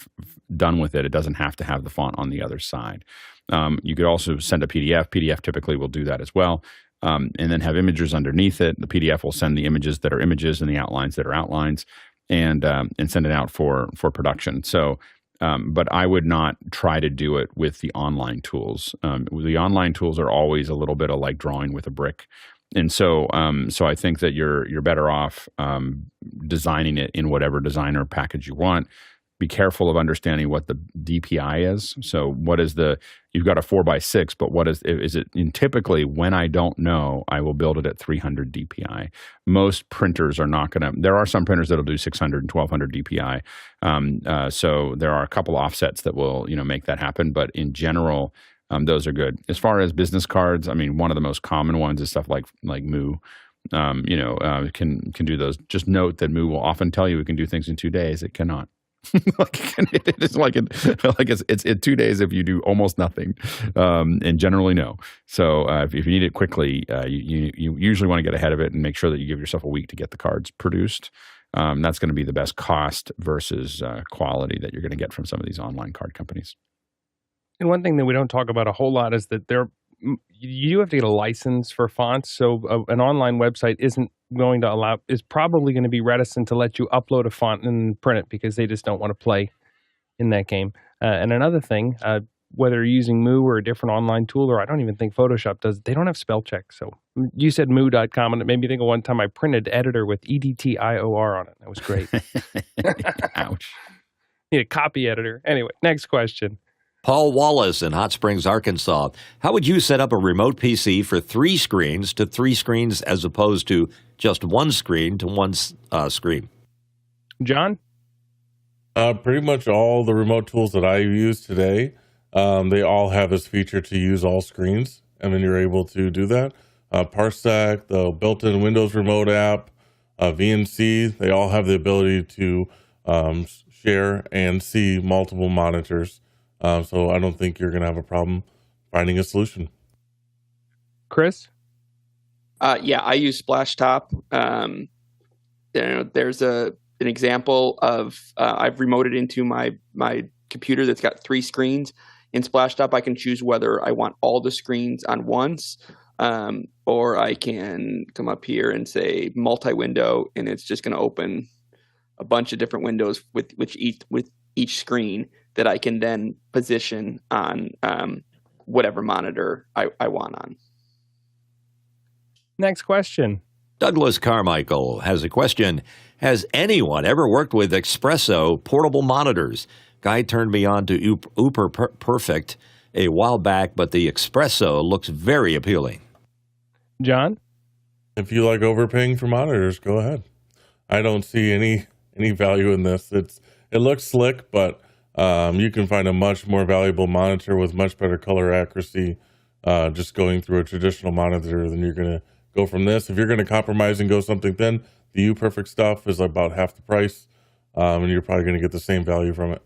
done with it, it doesn't have to have the font on the other side. You could also send a PDF. PDF typically will do that as well. And then have images underneath it. The PDF will send the images that are images and the outlines that are outlines, and send it out for production. So, but I would not try to do it with the online tools. The online tools are always a little bit of like drawing with a brick. And so I think that you're better off designing it in whatever designer package you want. Be careful of understanding what the DPI is. So you've got a 4x6, but what is it? And typically, when I don't know, I will build it at 300 DPI. Most printers are not going to. There are some printers that'll do 600 and 1200 DPI. So there are a couple offsets that will make that happen. But in general, those are good. As far as business cards, I mean, one of the most common ones is stuff like Moo. Can do those. Just note that Moo will often tell you it can do things in 2 days. It cannot. It's in 2 days if you do almost nothing, and generally no. So if you need it quickly, you usually want to get ahead of it and make sure that you give yourself a week to get the cards produced. That's going to be the best cost versus quality that you're going to get from some of these online card companies. And one thing that we don't talk about a whole lot is that you have to get a license for fonts. So an online website is probably going to be reticent to let you upload a font and print it because they just don't want to play in that game. And another thing, whether you're using Moo or a different online tool, or I don't even think Photoshop does, they don't have spell check. So you said moo.com, and it made me think of one time I printed editor with EDTIOR on it. That was great. Ouch. Need a copy editor. Anyway, next question. Paul Wallace in Hot Springs, Arkansas. How would you set up a remote PC for 3 screens to 3 screens as opposed to just one screen to one screen? John? Pretty much all the remote tools that I use today, they all have this feature to use all screens, and then you're able to do that. Parsec, the built-in Windows Remote app, VNC, they all have the ability to share and see multiple monitors. So I don't think you're going to have a problem finding a solution. Chris? Yeah, I use Splashtop. There's an example of I've remoted into my computer that's got 3 screens. In Splashtop, I can choose whether I want all the screens on once, or I can come up here and say multi-window, and it's just going to open a bunch of different windows with each screen that I can then position on whatever monitor I want on. Next question. Douglas Carmichael has a question. Has anyone ever worked with Espresso portable monitors? Guy turned me on to Uber Perfect a while back, but the Espresso looks very appealing. John? If you like overpaying for monitors, go ahead. I don't see any value in this. It looks slick, but you can find a much more valuable monitor with much better color accuracy just going through a traditional monitor than you're going to go from this. If you're going to compromise and go something thin, the UPerfect stuff is about half the price, and you're probably going to get the same value from it.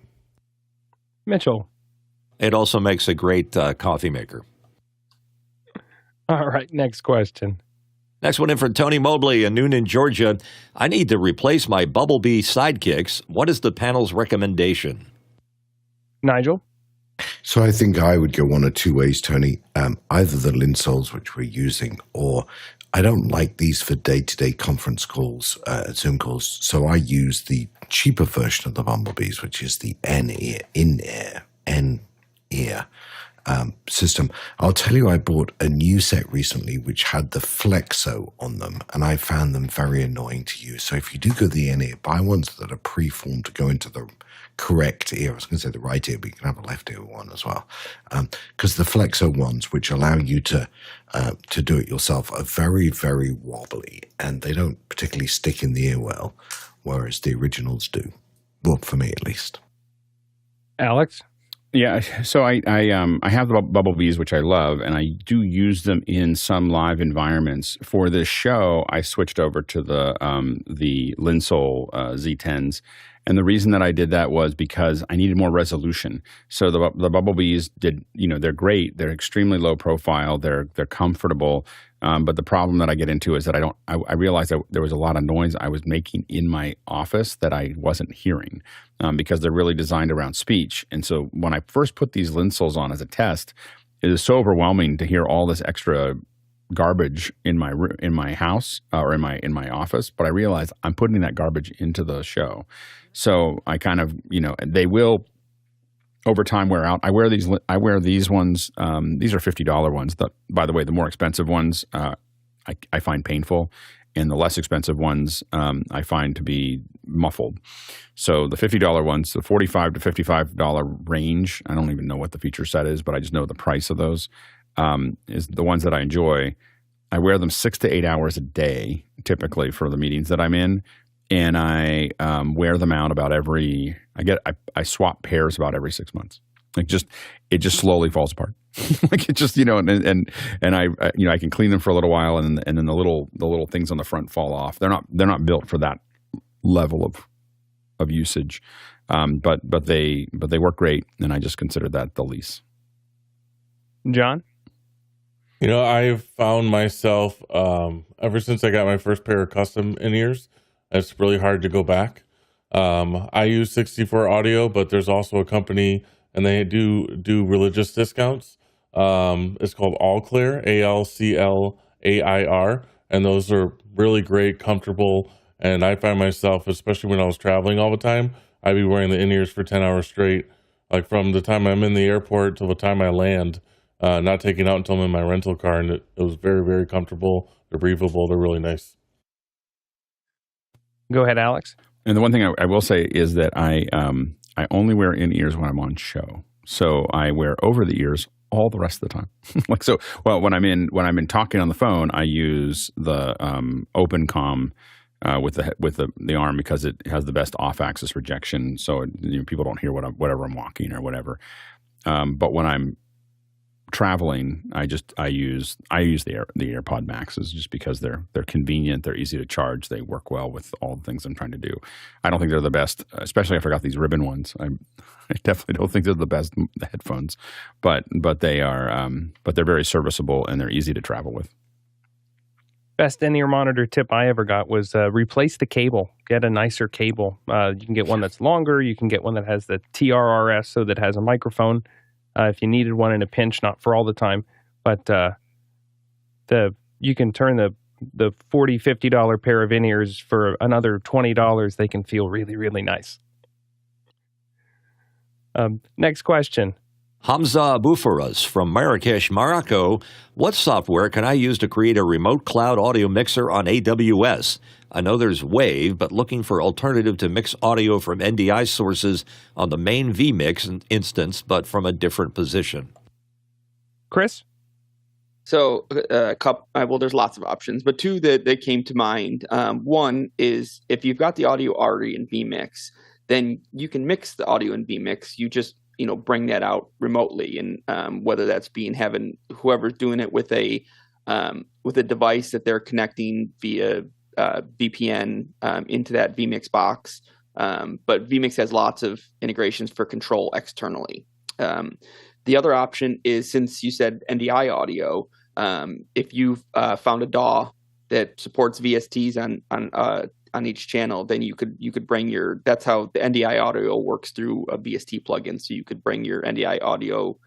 Mitchell? It also makes a great coffee maker. All right, next question. Next one in for Tony Mobley in Noonan, Georgia. I need to replace my Bumblebee sidekicks. What is the panel's recommendation? Nigel? So I think I would go one of two ways, Tony. Either the Linsols, which we're using, or I don't like these for day-to-day conference calls, Zoom calls. So I use the cheaper version of the Bumblebees, which is the in-ear system. I'll tell you, I bought a new set recently which had the Flexo on them, and I found them very annoying to use. So if you do go to the in-ear, buy ones that are pre-formed to go into the correct ear. I was going to say the right ear, but you can have a left ear one as well. Because the Flexo ones, which allow you to do it yourself, are very, very wobbly, and they don't particularly stick in the ear well, whereas the originals do. Well, for me at least. Alex? Yeah, so I have the Bumblebees, which I love, and I do use them in some live environments. For this show, I switched over to the Linsol Z10s, and the reason that I did that was because I needed more resolution. So the Bumblebees they're great. They're extremely low profile. They're comfortable. But the problem that I get into is that I realized that there was a lot of noise I was making in my office that I wasn't hearing because they're really designed around speech. And so when I first put these Linsols on as a test, it was so overwhelming to hear all this extra garbage in my house or in my office. But I realized I'm putting that garbage into the show. So I kind of, they will over time wear out. I wear these ones. These are $50 ones. By the way, the more expensive ones I find painful, and the less expensive ones I find to be muffled. So the $50 ones, the $45 to $55 range, I don't even know what the feature set is, but I just know the price of those is the ones that I enjoy. I wear them 6 to 8 hours a day, typically for the meetings that I'm in. And I wear them out about I swap pairs about every 6 months. It just slowly falls apart. Like it just, and I can clean them for a little while and then the little things on the front fall off. They're not built for that level of usage. But they work great, and I just consider that the lease. John? I've found myself ever since I got my first pair of custom in-ears, it's really hard to go back. I use 64 Audio, but there's also a company, and they do religious discounts. It's called All Clear, ALCLAIR, and those are really great, comfortable. And I find myself, especially when I was traveling all the time, I'd be wearing the in-ears for 10 hours straight, like from the time I'm in the airport till the time I land, not taking out until I'm in my rental car. And it was very, very comfortable. They're breathable. They're really nice. Go ahead, Alex. And the one thing I will say is that I only wear in-ears when I'm on show. So I wear over the ears all the rest of the time. When I'm in talking on the phone, I use the OpenComm with the arm because it has the best off-axis rejection, so people don't hear whatever I'm walking or whatever. But when I'm traveling, I use the AirPod Maxes just because they're convenient, they're easy to charge, they work well with all the things I'm trying to do. I don't think they're the best, especially after I got these ribbon ones. I definitely don't think they're the best headphones, but they are. But they're very serviceable and they're easy to travel with. Best in-ear monitor tip I ever got was replace the cable. Get a nicer cable. You can get one that's longer. You can get one that has the TRRS, so that has a microphone. If you needed one in a pinch, not for all the time, but you can turn the $40, $50 pair of in-ears for another $20. They can feel really, really nice. Next question. Hamza Aboufaraz from Marrakesh, Morocco. What software can I use to create a remote cloud audio mixer on AWS? I know there's Wave, but looking for alternative to mix audio from NDI sources on the main vMix instance, but from a different position. Chris? So, well, there's lots of options, but two that came to mind. One is if you've got the audio already in vMix, then you can mix the audio in vMix. You just bring that out remotely, and whether that's having whoever's doing it with a device that they're connecting via VPN into that vMix box. But vMix has lots of integrations for control externally. The other option is, since you said NDI audio, if you've found a DAW that supports VSTs on each channel, then you could bring that's how the NDI audio works through a VST plugin. So you could bring your NDI audio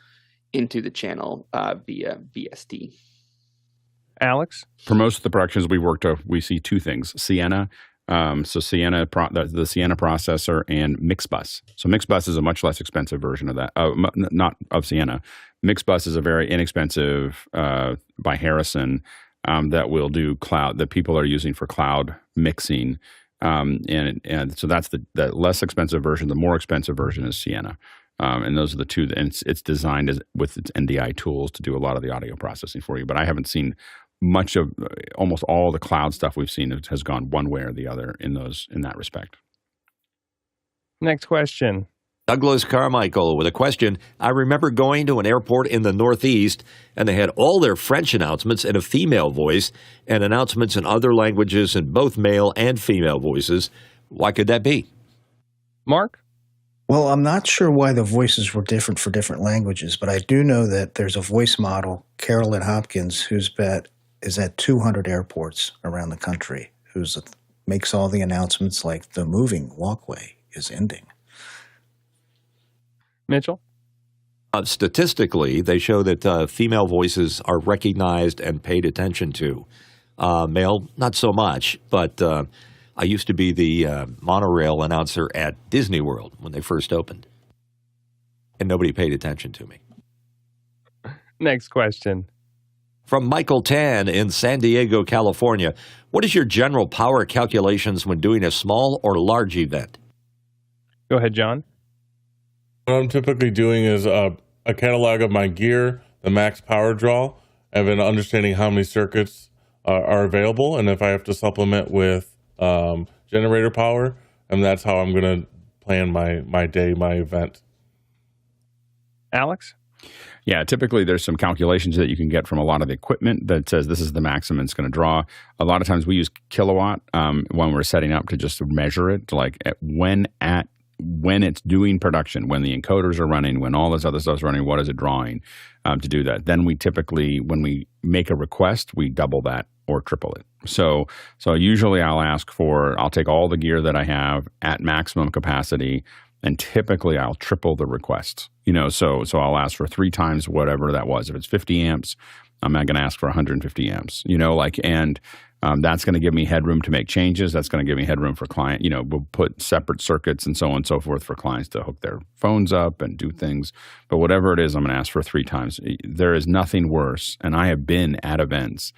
into the channel via VST. Alex? For most of the productions we see two things: Sienna. So Sienna, the Sienna processor, and Mixbus. So Mixbus is a much less expensive version of that. Not of Sienna. Mixbus is a very inexpensive by Harrison that will do cloud, that people are using for cloud mixing. And so that's the less expensive version. The more expensive version is Sienna. And those are the two. And it's designed with its NDI tools to do a lot of the audio processing for you. But I haven't seen almost all the cloud stuff we've seen has gone one way or the other in that respect. Next question. Douglas Carmichael with a question. I remember going to an airport in the Northeast, and they had all their French announcements in a female voice and announcements in other languages in both male and female voices. Why could that be? Mark? Well, I'm not sure why the voices were different for different languages, but I do know that there's a voice model, Carolyn Hopkins, who's is at 200 airports around the country, makes all the announcements like the moving walkway is ending. Mitchell? Statistically, they show that female voices are recognized and paid attention to. Male, not so much, but I used to be the monorail announcer at Disney World when they first opened, and nobody paid attention to me. Next question. From Michael Tan in San Diego, California. What is your general power calculations when doing a small or large event? Go ahead, John. What I'm typically doing is a catalog of my gear, the max power draw, and then understanding how many circuits are available, and if I have to supplement with generator power, and that's how I'm going to plan my day, my event. Alex? Yeah, typically there's some calculations that you can get from a lot of the equipment that says this is the maximum it's going to draw. A lot of times we use kilowatt when we're setting up to just measure it, like when it's doing production, when the encoders are running, when all this other stuff's running, what is it drawing to do that? Then we typically, when we make a request, we double that or triple it. So usually I'll take all the gear that I have at maximum capacity, and typically I'll triple the request. So I'll ask for 3 times whatever that was. If it's 50 amps, I'm not going to ask for 150 amps. That's going to give me headroom to make changes. That's going to give me headroom for client. We'll put separate circuits and so on and so forth for clients to hook their phones up and do things. But whatever it is, I'm going to ask for 3 times. There is nothing worse. And I have been at events.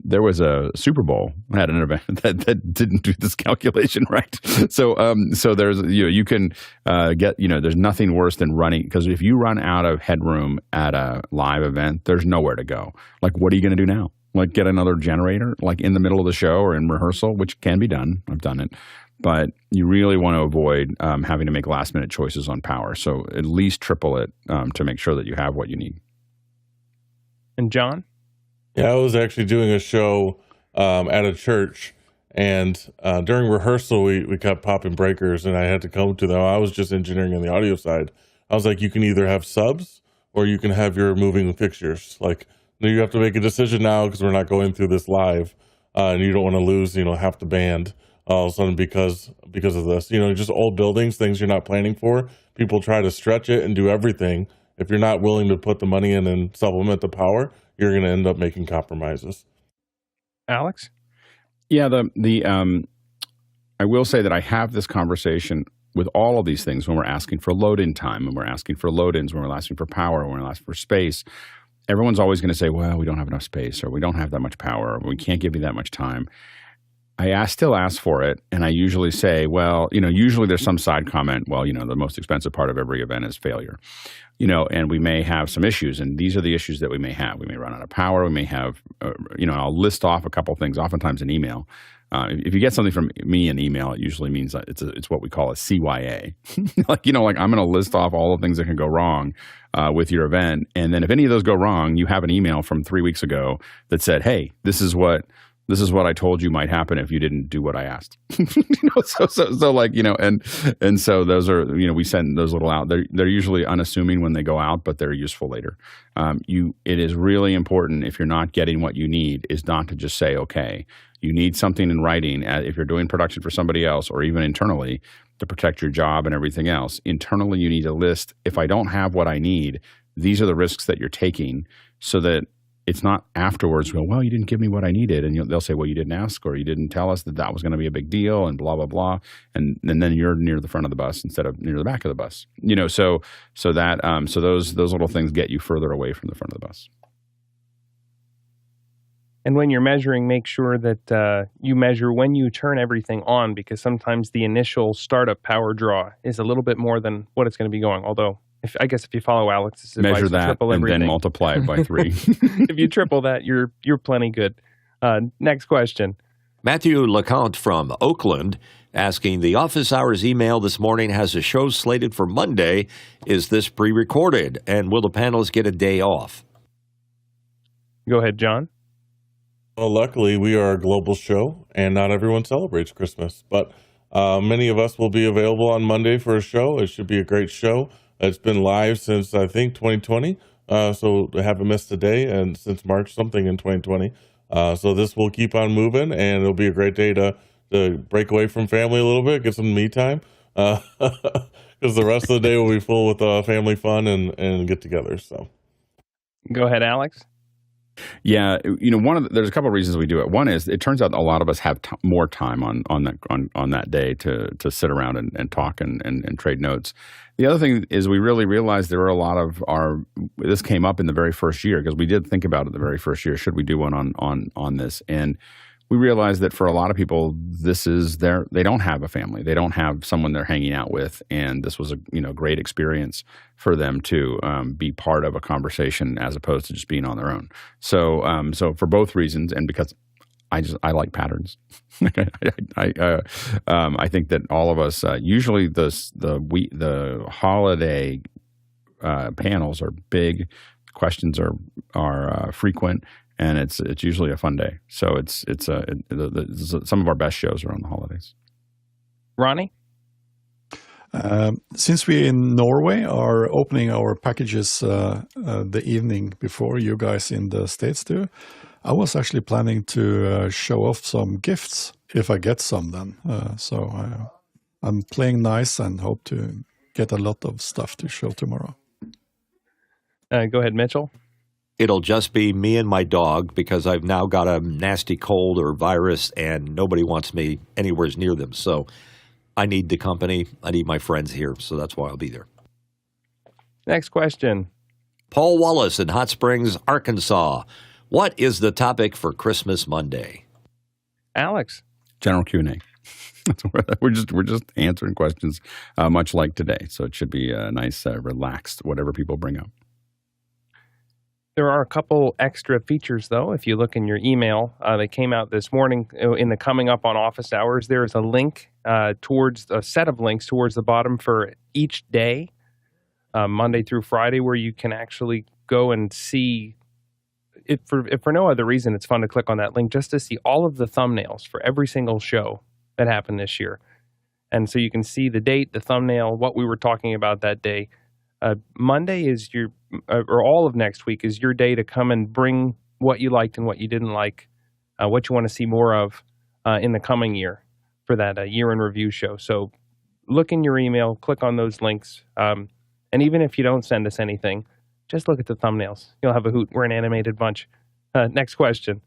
There was a Super Bowl had an event that didn't do this calculation right. So there's you can get there's nothing worse than running, because if you run out of headroom at a live event, there's nowhere to go. Like, what are you going to do now? Like, get another generator like in the middle of the show or in rehearsal, which can be done. I've done it, but you really want to avoid having to make last minute choices on power. So at least triple it to make sure that you have what you need. And John? Yeah, I was actually doing a show at a church, and during rehearsal, we kept popping breakers, and I had to come to them. I was just engineering on the audio side. I was like, you can either have subs or you can have your moving fixtures. Like, you have to make a decision now because we're not going through this live, and you don't want to lose, half the band all of a sudden because of this. Just old buildings, things you're not planning for. People try to stretch it and do everything. If you're not willing to put the money in and supplement the power, you're going to end up making compromises. Alex? Yeah, I will say that I have this conversation with all of these things, when we're asking for load-in time, when we're asking for load-ins, when we're asking for power, when we're asking for space, everyone's always going to say, well, we don't have enough space, or we don't have that much power, or we can't give you that much time. I still ask for it, and I usually say, well, usually there's some side comment, well, the most expensive part of every event is failure, and we may have some issues, and these are the issues that we may have. We may run out of power. We may have, I'll list off a couple things, oftentimes in email. If you get something from me in email, it usually means that it's what we call a CYA. I'm going to list off all the things that can go wrong with your event. And then if any of those go wrong, you have an email from 3 weeks ago that said, hey, this is what I told you might happen if you didn't do what I asked. And so those are, we send those little out. They're usually unassuming when they go out, but they're useful later. It is really important, if you're not getting what you need, is not to just say, okay. You need something in writing if you're doing production for somebody else, or even internally, to protect your job and everything else. Internally, you need a list. If I don't have what I need, these are the risks that you're taking, so that it's not afterwards, well, you didn't give me what I needed. And they'll say, well, you didn't ask, or you didn't tell us that was going to be a big deal, and blah, blah, blah. And then you're near the front of the bus instead of near the back of the bus. So those little things get you further away from the front of the bus. And when you're measuring, make sure that you measure when you turn everything on, because sometimes the initial startup power draw is a little bit more than what it's going to be going. Although, if you follow Alex's advice, measure that triple and everything. Then multiply it by 3. If you triple that, you're plenty good. Next question. Matthew LeConte from Oakland asking, the office hours email this morning has a show slated for Monday. Is this pre-recorded? And will the panelists get a day off? Go ahead, John. Well, luckily, we are a global show, and not everyone celebrates Christmas. But many of us will be available on Monday for a show. It should be a great show. It's been live since, I think, 2020. So I haven't missed a day, and since March something in 2020. So this will keep on moving, and it'll be a great day to break away from family a little bit, get some me time. Because the rest of the day will be full with family fun and get-togethers. So, go ahead, Alex. Yeah, there's a couple of reasons we do it. One is it turns out a lot of us have more time on that day to sit around and talk and trade notes. The other thing is we really realized there were a lot of this came up in the very first year, because we did think about it the very first year. Should we do one on this? And we realized that for a lot of people, they don't have a family. They don't have someone they're hanging out with. And this was a great experience for them to be part of a conversation as opposed to just being on their own. So for both reasons, and because I like patterns. I think that all of us, usually the holiday panels are big, questions are frequent, and it's usually a fun day. So it's some of our best shows are on the holidays. Ronnie? Since we in Norway are opening our packages the evening before you guys in the States do, I was actually planning to show off some gifts if I get some then. So I'm playing nice and hope to get a lot of stuff to show tomorrow. Go ahead, Mitchell. It'll just be me and my dog, because I've now got a nasty cold or virus and nobody wants me anywhere near them. So I need the company. I need my friends here. So that's why I'll be there. Next question. Paul Wallace in Hot Springs, Arkansas. What is the topic for Christmas Monday? Alex. General Q&A. We're just answering questions much like today. So it should be a nice, relaxed, whatever people bring up. There are a couple extra features, though. If you look in your email, they came out this morning in the Coming Up on Office Hours. There is a link towards a set of links towards the bottom for each day, Monday through Friday, where you can actually go and see. If for no other reason, it's fun to click on that link just to see all of the thumbnails for every single show that happened this year. And so you can see the date, the thumbnail, what we were talking about that day. Monday is or all of next week is your day to come and bring what you liked and what you didn't like, what you want to see more of in the coming year for that year in review show. So look in your email, click on those links. And even if you don't send us anything, just look at the thumbnails. You'll have a hoot. We're an animated bunch. Next question.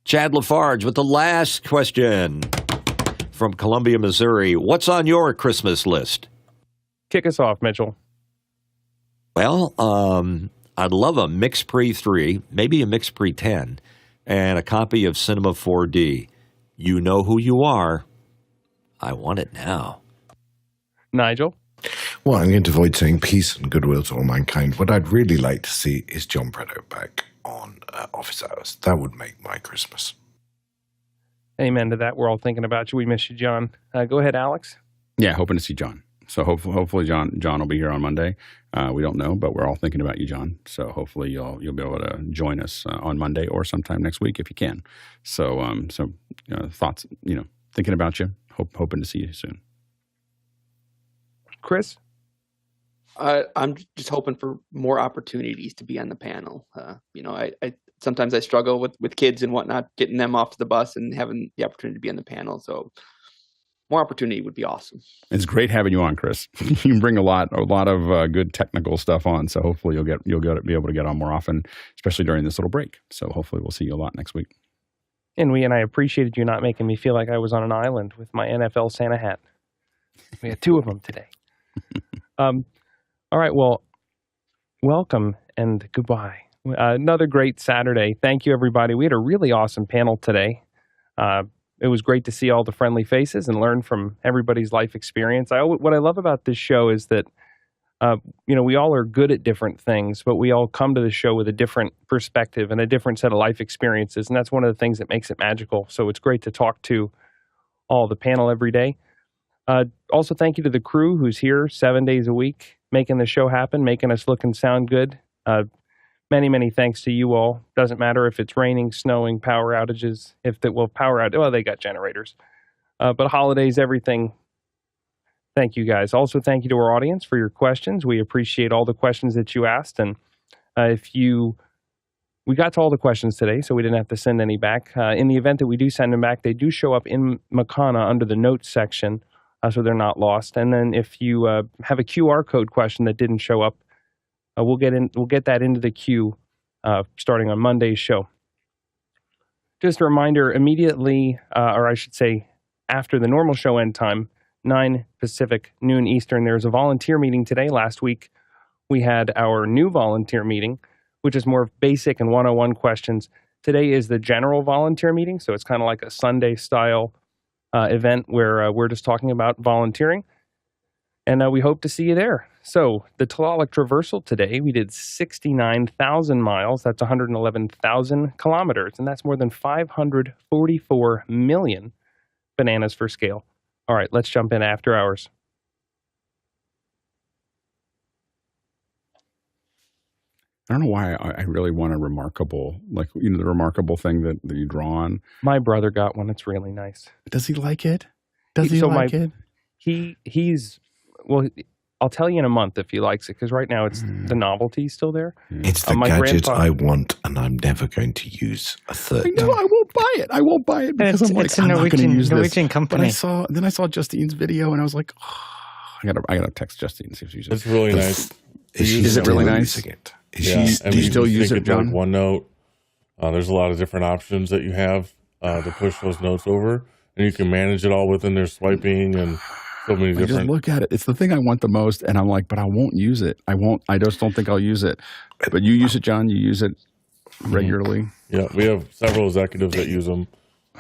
Chad Lafarge with the last question. from Columbia, Missouri. What's on your Christmas list? Kick us off, Mitchell. Well, I'd love a MixPre 3, maybe a MixPre 10, and a copy of Cinema 4D. You know who you are. I want it now. Nigel? Well, I'm going to avoid saying peace and goodwill to all mankind. What I'd really like to see is John Preto back on Office Hours. That would make my Christmas. Amen to that. We're all thinking about you. We miss you, John. Go ahead, Alex. Yeah, hoping to see John. So hopefully John will be here on Monday. We don't know, but we're all thinking about you, John. So hopefully you'll be able to join us on Monday or sometime next week if you can. So thoughts, thinking about you. Hoping to see you soon. Chris? I'm just hoping for more opportunities to be on the panel. I sometimes I struggle with kids and whatnot, getting them off the bus and having the opportunity to be on the panel. So more opportunity would be awesome. It's great having you on, Chris. You can bring a lot of good technical stuff on. So hopefully you'll be able to get on more often, especially during this little break. So hopefully we'll see you a lot next week. And I appreciated you not making me feel like I was on an island with my NFL Santa hat. We had 2 of them today. All right, well, welcome and goodbye. Another great Saturday. Thank you, everybody. We had a really awesome panel today. It was great to see all the friendly faces and learn from everybody's life experience. What I love about this show is that, we all are good at different things, but we all come to the show with a different perspective and a different set of life experiences, and that's one of the things that makes it magical. So it's great to talk to all the panel every day. Also, thank you to the crew who's here 7 days a week, making the show happen, making us look and sound good. Many, many thanks to you all. Doesn't matter if it's raining, snowing, power outages. They got generators. But holidays, everything. Thank you guys. Also, thank you to our audience for your questions. We appreciate all the questions that you asked. And we got to all the questions today, so we didn't have to send any back. In the event that we do send them back, they do show up in Makana under the notes section. So they're not lost. And then if you have a QR code question that didn't show up, we'll get that into the queue starting on Monday's show. Just a reminder, immediately, or I should say after the normal show end time, 9 Pacific, noon Eastern, there's a volunteer meeting today. Last week, we had our new volunteer meeting, which is more basic and one-on-one questions. Today is the general volunteer meeting, so it's kind of like a Sunday-style event where we're just talking about volunteering, and we hope to see you there. So the Tlaloc Traversal today, we did 69,000 miles. That's 111,000 kilometers, and that's more than 544 million bananas for scale. All right, let's jump in after hours. I don't know why I really want a remarkable, the remarkable thing that you draw on. My brother got one. It's really nice. Does he like it? Does he like it? I'll tell you in a month if he likes it, because right now it's the novelty still there. It's the gadget I want, and I'm never going to use a third time. No, I won't buy it. I won't buy it because I'm it's a I'm not going to use Norwegian this. company. Then I saw Justine's video, and I was like, I gotta text Justine and see if she's. It's really nice. Is it really nice? Do you still use it, John? Like OneNote. There's a lot of different options that you have to push those notes over, and you can manage it all within their swiping and so many different. Just look at it. It's the thing I want the most, and I'm like, but I won't use it. I just don't think I'll use it. But you use it, John. You use it regularly. Yeah, we have several executives that use them.